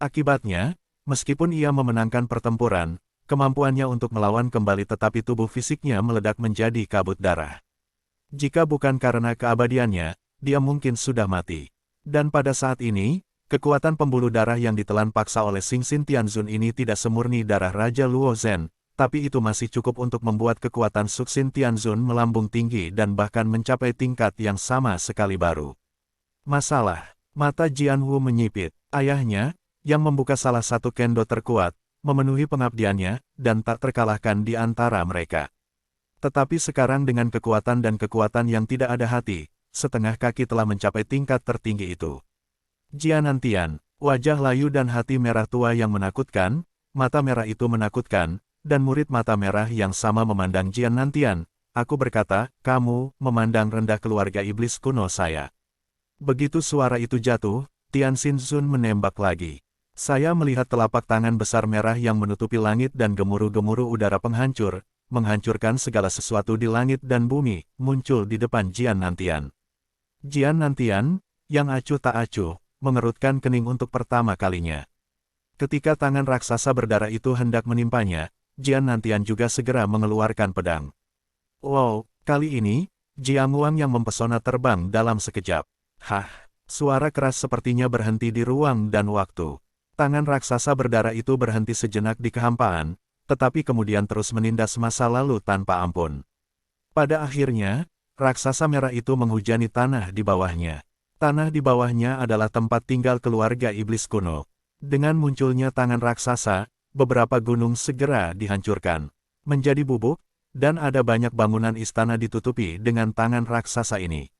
Akibatnya, meskipun ia memenangkan pertempuran, kemampuannya untuk melawan kembali tetapi tubuh fisiknya meledak menjadi kabut darah. Jika bukan karena keabadiannya, dia mungkin sudah mati. Dan pada saat ini, kekuatan pembuluh darah yang ditelan paksa oleh Xingxin Tianzun ini tidak semurni darah Raja Luozhen, tapi itu masih cukup untuk membuat kekuatan Suxin Tianzun melambung tinggi dan bahkan mencapai tingkat yang sama sekali baru. Masalah, mata Jian Wu menyipit. Ayahnya, yang membuka salah satu kendo terkuat, memenuhi pengabdiannya, dan tak terkalahkan di antara mereka. Tetapi sekarang dengan kekuatan dan kekuatan yang tidak ada hati, setengah kaki telah mencapai tingkat tertinggi itu. Jian Nantian, wajah layu dan hati merah tua yang menakutkan, mata merah itu menakutkan, dan murid mata merah yang sama memandang Jian Nantian. Aku berkata, kamu memandang rendah keluarga iblis kuno saya. Begitu suara itu jatuh, Tian Xinzun menembak lagi. Saya melihat telapak tangan besar merah yang menutupi langit dan gemuruh-gemuruh udara penghancur, menghancurkan segala sesuatu di langit dan bumi, muncul di depan Jian Nantian. Jian Nantian, yang acuh tak acuh, mengerutkan kening untuk pertama kalinya. Ketika tangan raksasa berdarah itu hendak menimpanya, Jian Nantian juga segera mengeluarkan pedang. Wow, kali ini, Jiang Wang yang mempesona terbang dalam sekejap. Hah, suara keras sepertinya berhenti di ruang dan waktu. Tangan raksasa berdarah itu berhenti sejenak di kehampaan, tetapi kemudian terus menindas masa lalu tanpa ampun. Pada akhirnya, raksasa merah itu menghujani tanah di bawahnya. Tanah di bawahnya adalah tempat tinggal keluarga iblis kuno. Dengan munculnya tangan raksasa, beberapa gunung segera dihancurkan, menjadi bubuk, dan ada banyak bangunan istana ditutupi dengan tangan raksasa ini.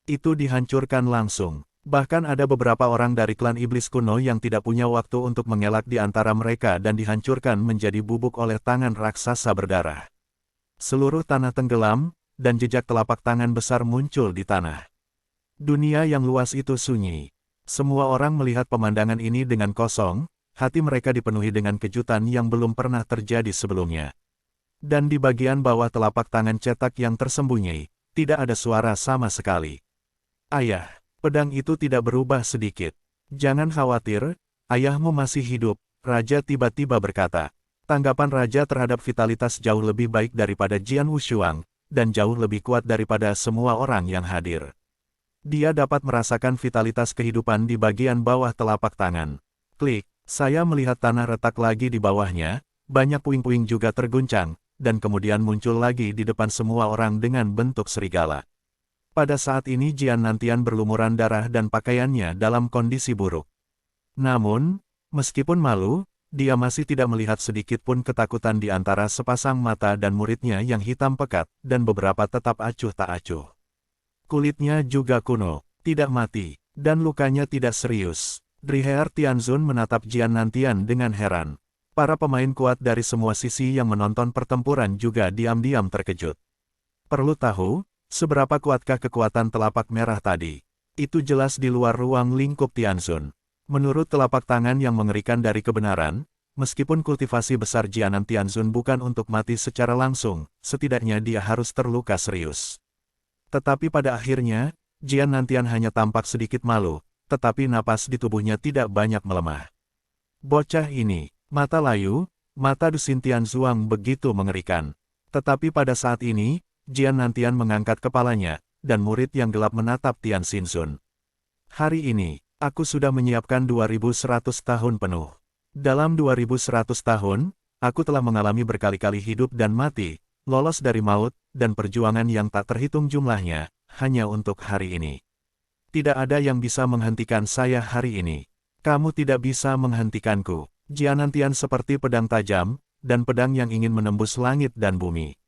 Itu dihancurkan langsung. Bahkan ada beberapa orang dari klan iblis kuno yang tidak punya waktu untuk mengelak di antara mereka dan dihancurkan menjadi bubuk oleh tangan raksasa berdarah. Seluruh tanah tenggelam, dan jejak telapak tangan besar muncul di tanah. Dunia yang luas itu sunyi. Semua orang melihat pemandangan ini dengan kosong, hati mereka dipenuhi dengan kejutan yang belum pernah terjadi sebelumnya. Dan di bagian bawah telapak tangan cetak yang tersembunyi, tidak ada suara sama sekali. Ayah, pedang itu tidak berubah sedikit. Jangan khawatir, ayahmu masih hidup, Raja tiba-tiba berkata. Tanggapan Raja terhadap vitalitas jauh lebih baik daripada Jian Wushuang, dan jauh lebih kuat daripada semua orang yang hadir. Dia dapat merasakan vitalitas kehidupan di bagian bawah telapak tangan. Klik. Saya melihat tanah retak lagi di bawahnya, banyak puing-puing juga terguncang, dan kemudian muncul lagi di depan semua orang dengan bentuk serigala. Pada saat ini Jian Nantian berlumuran darah dan pakaiannya dalam kondisi buruk. Namun, meskipun malu, dia masih tidak melihat sedikit pun ketakutan di antara sepasang mata dan muridnya yang hitam pekat, dan beberapa tetap acuh tak acuh. Kulitnya juga kuno, tidak mati, dan lukanya tidak serius. Driher Tianzun menatap Jian Nantian dengan heran. Para pemain kuat dari semua sisi yang menonton pertempuran juga diam-diam terkejut. Perlu tahu, seberapa kuatkah kekuatan telapak merah tadi? Itu jelas di luar ruang lingkup Tianzun. Menurut telapak tangan yang mengerikan dari kebenaran, meskipun kultivasi besar Jianan Tianzun bukan untuk mati secara langsung, setidaknya dia harus terluka serius. Tetapi pada akhirnya, Jian Nantian hanya tampak sedikit malu, tetapi napas di tubuhnya tidak banyak melemah. Bocah ini, mata layu, mata Dusin Tianzuang begitu mengerikan. Tetapi pada saat ini, Jian Nantian mengangkat kepalanya, dan murid yang gelap menatap Tian Xinzun. Hari ini, aku sudah menyiapkan 2100 tahun penuh. Dalam 2100 tahun, aku telah mengalami berkali-kali hidup dan mati, lolos dari maut, dan perjuangan yang tak terhitung jumlahnya, hanya untuk hari ini. Tidak ada yang bisa menghentikan saya hari ini. Kamu tidak bisa menghentikanku. Jian Nantian seperti pedang tajam, dan pedang yang ingin menembus langit dan bumi.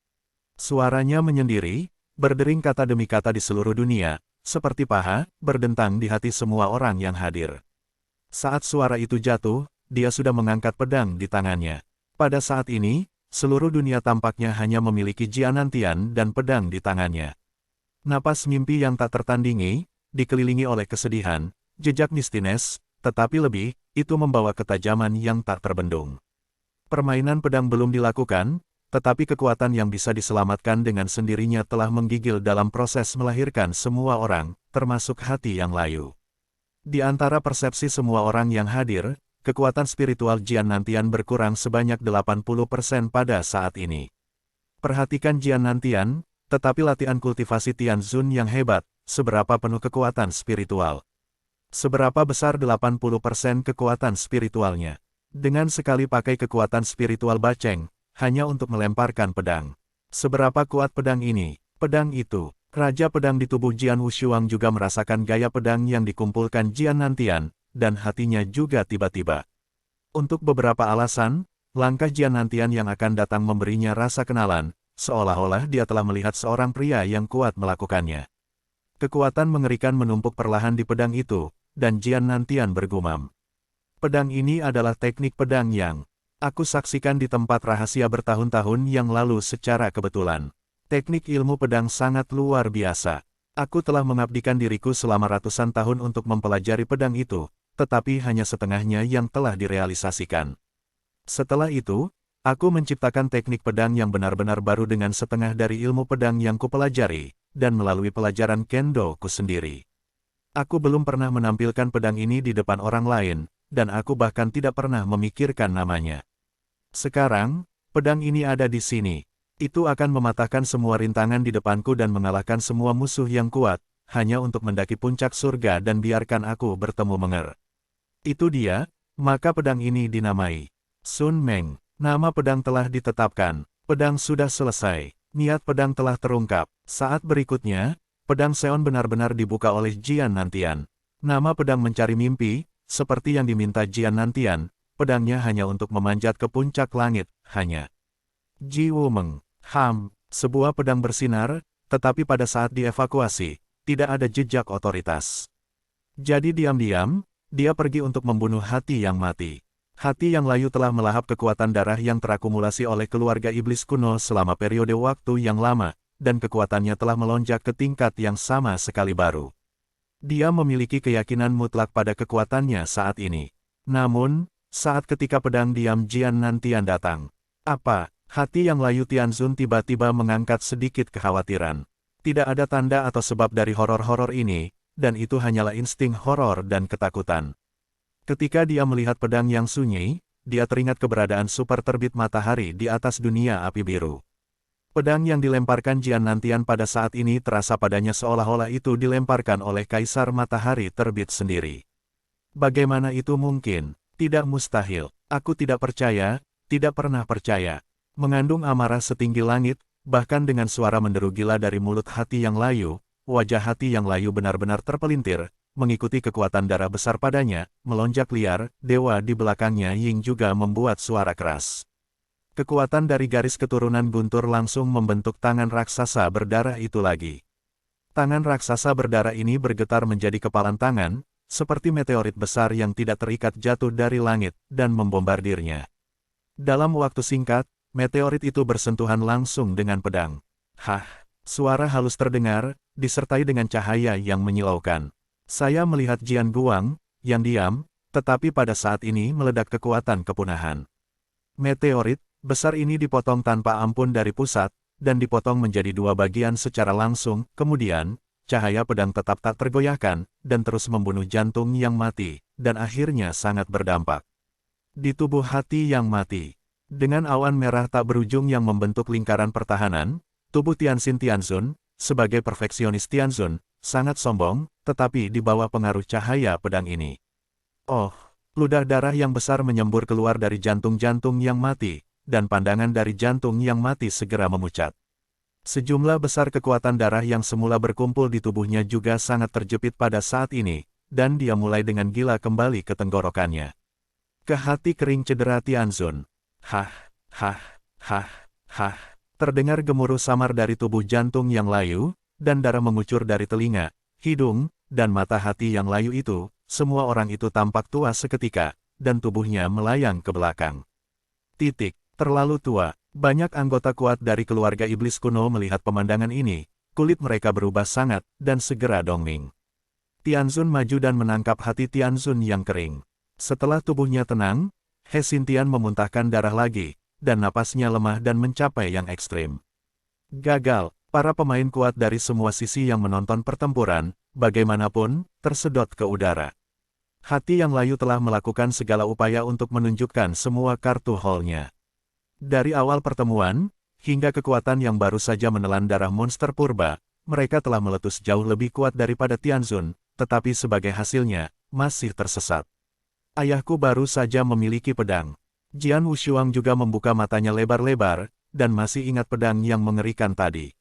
Suaranya menyendiri, berdering kata demi kata di seluruh dunia, seperti paha, berdentang di hati semua orang yang hadir. Saat suara itu jatuh, dia sudah mengangkat pedang di tangannya. Pada saat ini, seluruh dunia tampaknya hanya memiliki Jianantian dan pedang di tangannya. Napas mimpi yang tak tertandingi, dikelilingi oleh kesedihan, jejak mistis, tetapi lebih, itu membawa ketajaman yang tak terbendung. Permainan pedang belum dilakukan, tetapi kekuatan yang bisa diselamatkan dengan sendirinya telah menggigil dalam proses melahirkan semua orang, termasuk hati yang layu. Di antara persepsi semua orang yang hadir, kekuatan spiritual Jianantian berkurang sebanyak 80% pada saat ini. Perhatikan Jianantian, tetapi latihan kultivasi Tianzun yang hebat, seberapa penuh kekuatan spiritual. Seberapa besar 80% kekuatan spiritualnya. Dengan sekali pakai kekuatan spiritual Baceng, hanya untuk melemparkan pedang. Seberapa kuat pedang ini, pedang itu. Raja pedang di tubuh Jian Wushuang juga merasakan gaya pedang yang dikumpulkan Jianantian, dan hatinya juga tiba-tiba. Untuk beberapa alasan, langkah Jianantian yang akan datang memberinya rasa kenalan, seolah-olah dia telah melihat seorang pria yang kuat melakukannya. Kekuatan mengerikan menumpuk perlahan di pedang itu, dan Jianantian bergumam. Pedang ini adalah teknik pedang yang aku saksikan di tempat rahasia bertahun-tahun yang lalu secara kebetulan. Teknik ilmu pedang sangat luar biasa. Aku telah mengabdikan diriku selama ratusan tahun untuk mempelajari pedang itu, tetapi hanya setengahnya yang telah direalisasikan. Setelah itu, aku menciptakan teknik pedang yang benar-benar baru dengan setengah dari ilmu pedang yang kupelajari, dan melalui pelajaran Kendo ku sendiri. Aku belum pernah menampilkan pedang ini di depan orang lain, dan aku bahkan tidak pernah memikirkan namanya. Sekarang, pedang ini ada di sini. Itu akan mematahkan semua rintangan di depanku dan mengalahkan semua musuh yang kuat, hanya untuk mendaki puncak surga dan biarkan aku bertemu Menger. Itu dia, maka pedang ini dinamai Sun Meng. Nama pedang telah ditetapkan, pedang sudah selesai, niat pedang telah terungkap. Saat berikutnya, pedang Seon benar-benar dibuka oleh Jianantian. Nama pedang mencari mimpi, seperti yang diminta Jianantian, pedangnya hanya untuk memanjat ke puncak langit, hanya. Ji Wumeng, sebuah pedang bersinar, tetapi pada saat dievakuasi, tidak ada jejak otoritas. Jadi diam-diam, dia pergi untuk membunuh hati yang mati. Hati yang layu telah melahap kekuatan darah yang terakumulasi oleh keluarga iblis kuno selama periode waktu yang lama, dan kekuatannya telah melonjak ke tingkat yang sama sekali baru. Dia memiliki keyakinan mutlak pada kekuatannya saat ini. Namun, saat ketika pedang diam Jianantian datang, hati yang layu Tianzun tiba-tiba mengangkat sedikit kekhawatiran. Tidak ada tanda atau sebab dari horor-horor ini, dan itu hanyalah insting horor dan ketakutan. Ketika dia melihat pedang yang sunyi, dia teringat keberadaan super terbit matahari di atas dunia api biru. Pedang yang dilemparkan Jianantian pada saat ini terasa padanya seolah-olah itu dilemparkan oleh Kaisar Matahari Terbit sendiri. Bagaimana itu mungkin? Tidak mustahil. Aku tidak percaya, tidak pernah percaya. Mengandung amarah setinggi langit, bahkan dengan suara menderu gila dari mulut hati yang layu, wajah hati yang layu benar-benar terpelintir, mengikuti kekuatan darah besar padanya, melonjak liar, dewa di belakangnya Ying juga membuat suara keras. Kekuatan dari garis keturunan Guntur langsung membentuk tangan raksasa berdarah itu lagi. Tangan raksasa berdarah ini bergetar menjadi kepalan tangan, seperti meteorit besar yang tidak terikat jatuh dari langit, dan membombardirnya. Dalam waktu singkat, meteorit itu bersentuhan langsung dengan pedang. Suara halus terdengar, disertai dengan cahaya yang menyilaukan. Saya melihat Jian Guang, yang diam, tetapi pada saat ini meledak kekuatan kepunahan. Meteorit besar ini dipotong tanpa ampun dari pusat, dan dipotong menjadi dua bagian secara langsung, kemudian, cahaya pedang tetap tak tergoyahkan, dan terus membunuh jantung yang mati, dan akhirnya sangat berdampak. Di tubuh hati yang mati, dengan awan merah tak berujung yang membentuk lingkaran pertahanan, tubuh Tianxin Tianzun, sebagai perfeksionis Tianzun, sangat sombong, tetapi di bawah pengaruh cahaya pedang ini. Ludah darah yang besar menyembur keluar dari jantung-jantung yang mati, dan pandangan dari jantung yang mati segera memucat. Sejumlah besar kekuatan darah yang semula berkumpul di tubuhnya juga sangat terjepit pada saat ini, dan dia mulai dengan gila kembali ke tenggorokannya. Ke hati kering cedera Tianzun. Terdengar gemuruh samar dari tubuh jantung yang layu, dan darah mengucur dari telinga, hidung, dan mata hati yang layu itu, semua orang itu tampak tua seketika, dan tubuhnya melayang ke belakang. Terlalu tua. Banyak anggota kuat dari keluarga iblis kuno melihat pemandangan ini, kulit mereka berubah sangat, dan segera dongming. Tianzun maju dan menangkap hati Tianzun yang kering. Setelah tubuhnya tenang, He Xintian memuntahkan darah lagi, dan napasnya lemah dan mencapai yang ekstrim. Gagal, para pemain kuat dari semua sisi yang menonton pertempuran, bagaimanapun, tersedot ke udara. Hati yang layu telah melakukan segala upaya untuk menunjukkan semua kartu hall-nya. Dari awal pertemuan, hingga kekuatan yang baru saja menelan darah monster purba, mereka telah meletus jauh lebih kuat daripada Tianzun, tetapi sebagai hasilnya, masih tersesat. Ayahku baru saja memiliki pedang. Jian Wushuang juga membuka matanya lebar-lebar, dan masih ingat pedang yang mengerikan tadi.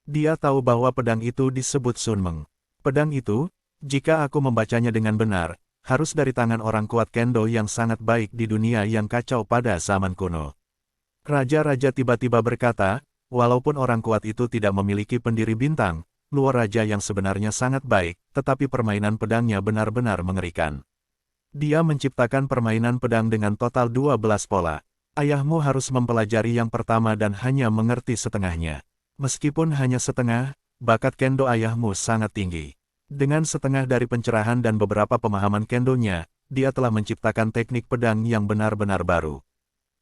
Dia tahu bahwa pedang itu disebut Sunmeng. Pedang itu, jika aku membacanya dengan benar, harus dari tangan orang kuat kendo yang sangat baik di dunia yang kacau pada zaman kuno. Raja-raja tiba-tiba berkata, walaupun orang kuat itu tidak memiliki pendiri bintang, luar raja yang sebenarnya sangat baik, tetapi permainan pedangnya benar-benar mengerikan. Dia menciptakan permainan pedang dengan total 12 pola. Ayahmu harus mempelajari yang pertama dan hanya mengerti setengahnya. Meskipun hanya setengah, bakat kendo ayahmu sangat tinggi. Dengan setengah dari pencerahan dan beberapa pemahaman kendonya, dia telah menciptakan teknik pedang yang benar-benar baru.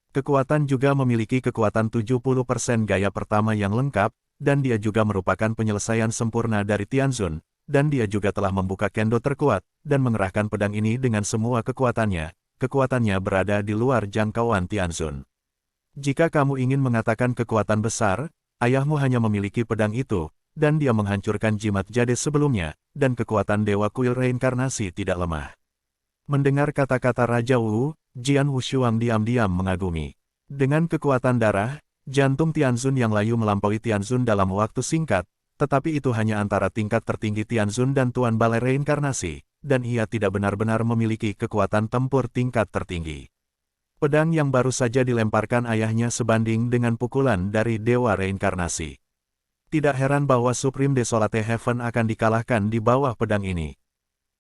Kekuatan juga memiliki kekuatan 70% gaya pertama yang lengkap, dan dia juga merupakan penyelesaian sempurna dari Tianzun, dan dia juga telah membuka kendo terkuat, dan mengerahkan pedang ini dengan semua kekuatannya. Kekuatannya berada di luar jangkauan Tianzun. Jika kamu ingin mengatakan kekuatan besar, ayahmu hanya memiliki pedang itu, dan dia menghancurkan jimat jade sebelumnya, dan kekuatan Dewa Kuil reinkarnasi tidak lemah. Mendengar kata-kata Raja Wu, Jian Wushuang diam-diam mengagumi. Dengan kekuatan darah, jantung Tianzun yang layu melampaui Tianzun dalam waktu singkat, tetapi itu hanya antara tingkat tertinggi Tianzun dan Tuan Balai Reinkarnasi, dan ia tidak benar-benar memiliki kekuatan tempur tingkat tertinggi. Pedang yang baru saja dilemparkan ayahnya sebanding dengan pukulan dari Dewa Reinkarnasi. Tidak heran bahwa Supreme Desolate Heaven akan dikalahkan di bawah pedang ini.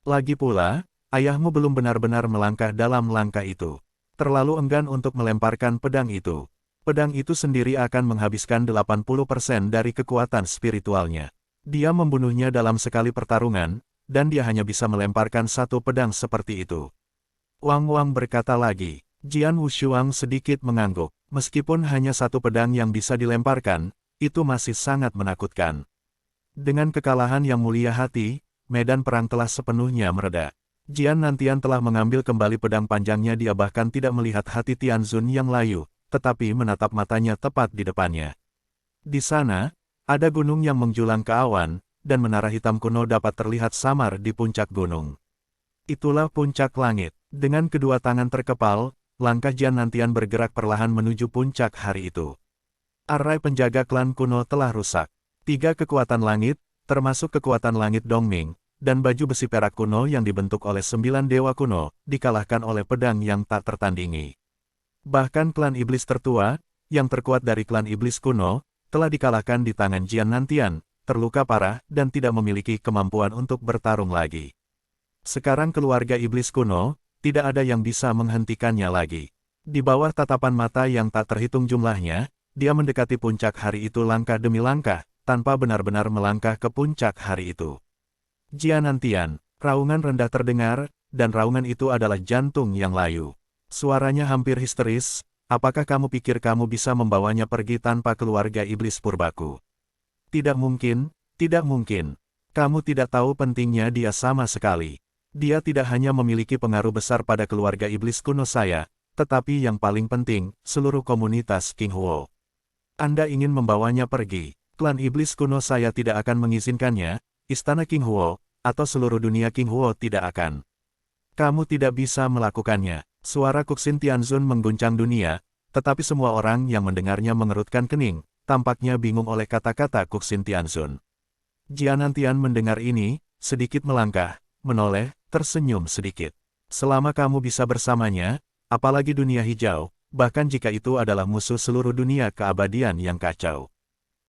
Lagi pula, ayahmu belum benar-benar melangkah dalam langkah itu. Terlalu enggan untuk melemparkan pedang itu. Pedang itu sendiri akan menghabiskan 80% dari kekuatan spiritualnya. Dia membunuhnya dalam sekali pertarungan, dan dia hanya bisa melemparkan satu pedang seperti itu. Wang Wang berkata lagi. Jian Wushuang sedikit mengangguk. Meskipun hanya satu pedang yang bisa dilemparkan, itu masih sangat menakutkan. Dengan kekalahan yang mulia hati, medan perang telah sepenuhnya mereda. Jian Nantian telah mengambil kembali pedang panjangnya, dia bahkan tidak melihat hati Tianzun yang layu, tetapi menatap matanya tepat di depannya. Di sana, ada gunung yang menjulang ke awan, dan menara hitam kuno dapat terlihat samar di puncak gunung. Itulah puncak langit. Dengan kedua tangan terkepal, langkah Jian Nantian bergerak perlahan menuju puncak hari itu. Arai penjaga klan kuno telah rusak. 3 kekuatan langit, termasuk kekuatan langit Dongming, dan baju besi perak kuno yang dibentuk oleh 9 dewa kuno, dikalahkan oleh pedang yang tak tertandingi. Bahkan klan iblis tertua, yang terkuat dari klan iblis kuno, telah dikalahkan di tangan Jian Nantian, terluka parah dan tidak memiliki kemampuan untuk bertarung lagi. Sekarang keluarga iblis kuno, tidak ada yang bisa menghentikannya lagi. Di bawah tatapan mata yang tak terhitung jumlahnya, dia mendekati puncak hari itu langkah demi langkah, tanpa benar-benar melangkah ke puncak hari itu. Jian Nantian, raungan rendah terdengar, dan raungan itu adalah jantung yang layu. Suaranya hampir histeris, apakah kamu pikir kamu bisa membawanya pergi tanpa keluarga iblis purbaku? Tidak mungkin, tidak mungkin. Kamu tidak tahu pentingnya dia sama sekali. Dia tidak hanya memiliki pengaruh besar pada keluarga iblis kuno saya, tetapi yang paling penting, seluruh komunitas King Huo. Anda ingin membawanya pergi, klan iblis kuno saya tidak akan mengizinkannya, Istana King Huo, atau seluruh dunia King Huo tidak akan. Kamu tidak bisa melakukannya. Suara Kuxin Tianzun mengguncang dunia, tetapi semua orang yang mendengarnya mengerutkan kening, tampaknya bingung oleh kata-kata Kuxin Tianzun. Jian Nantian mendengar ini, sedikit melangkah, menoleh, tersenyum sedikit. Selama kamu bisa bersamanya, apalagi dunia hijau, bahkan jika itu adalah musuh seluruh dunia keabadian yang kacau.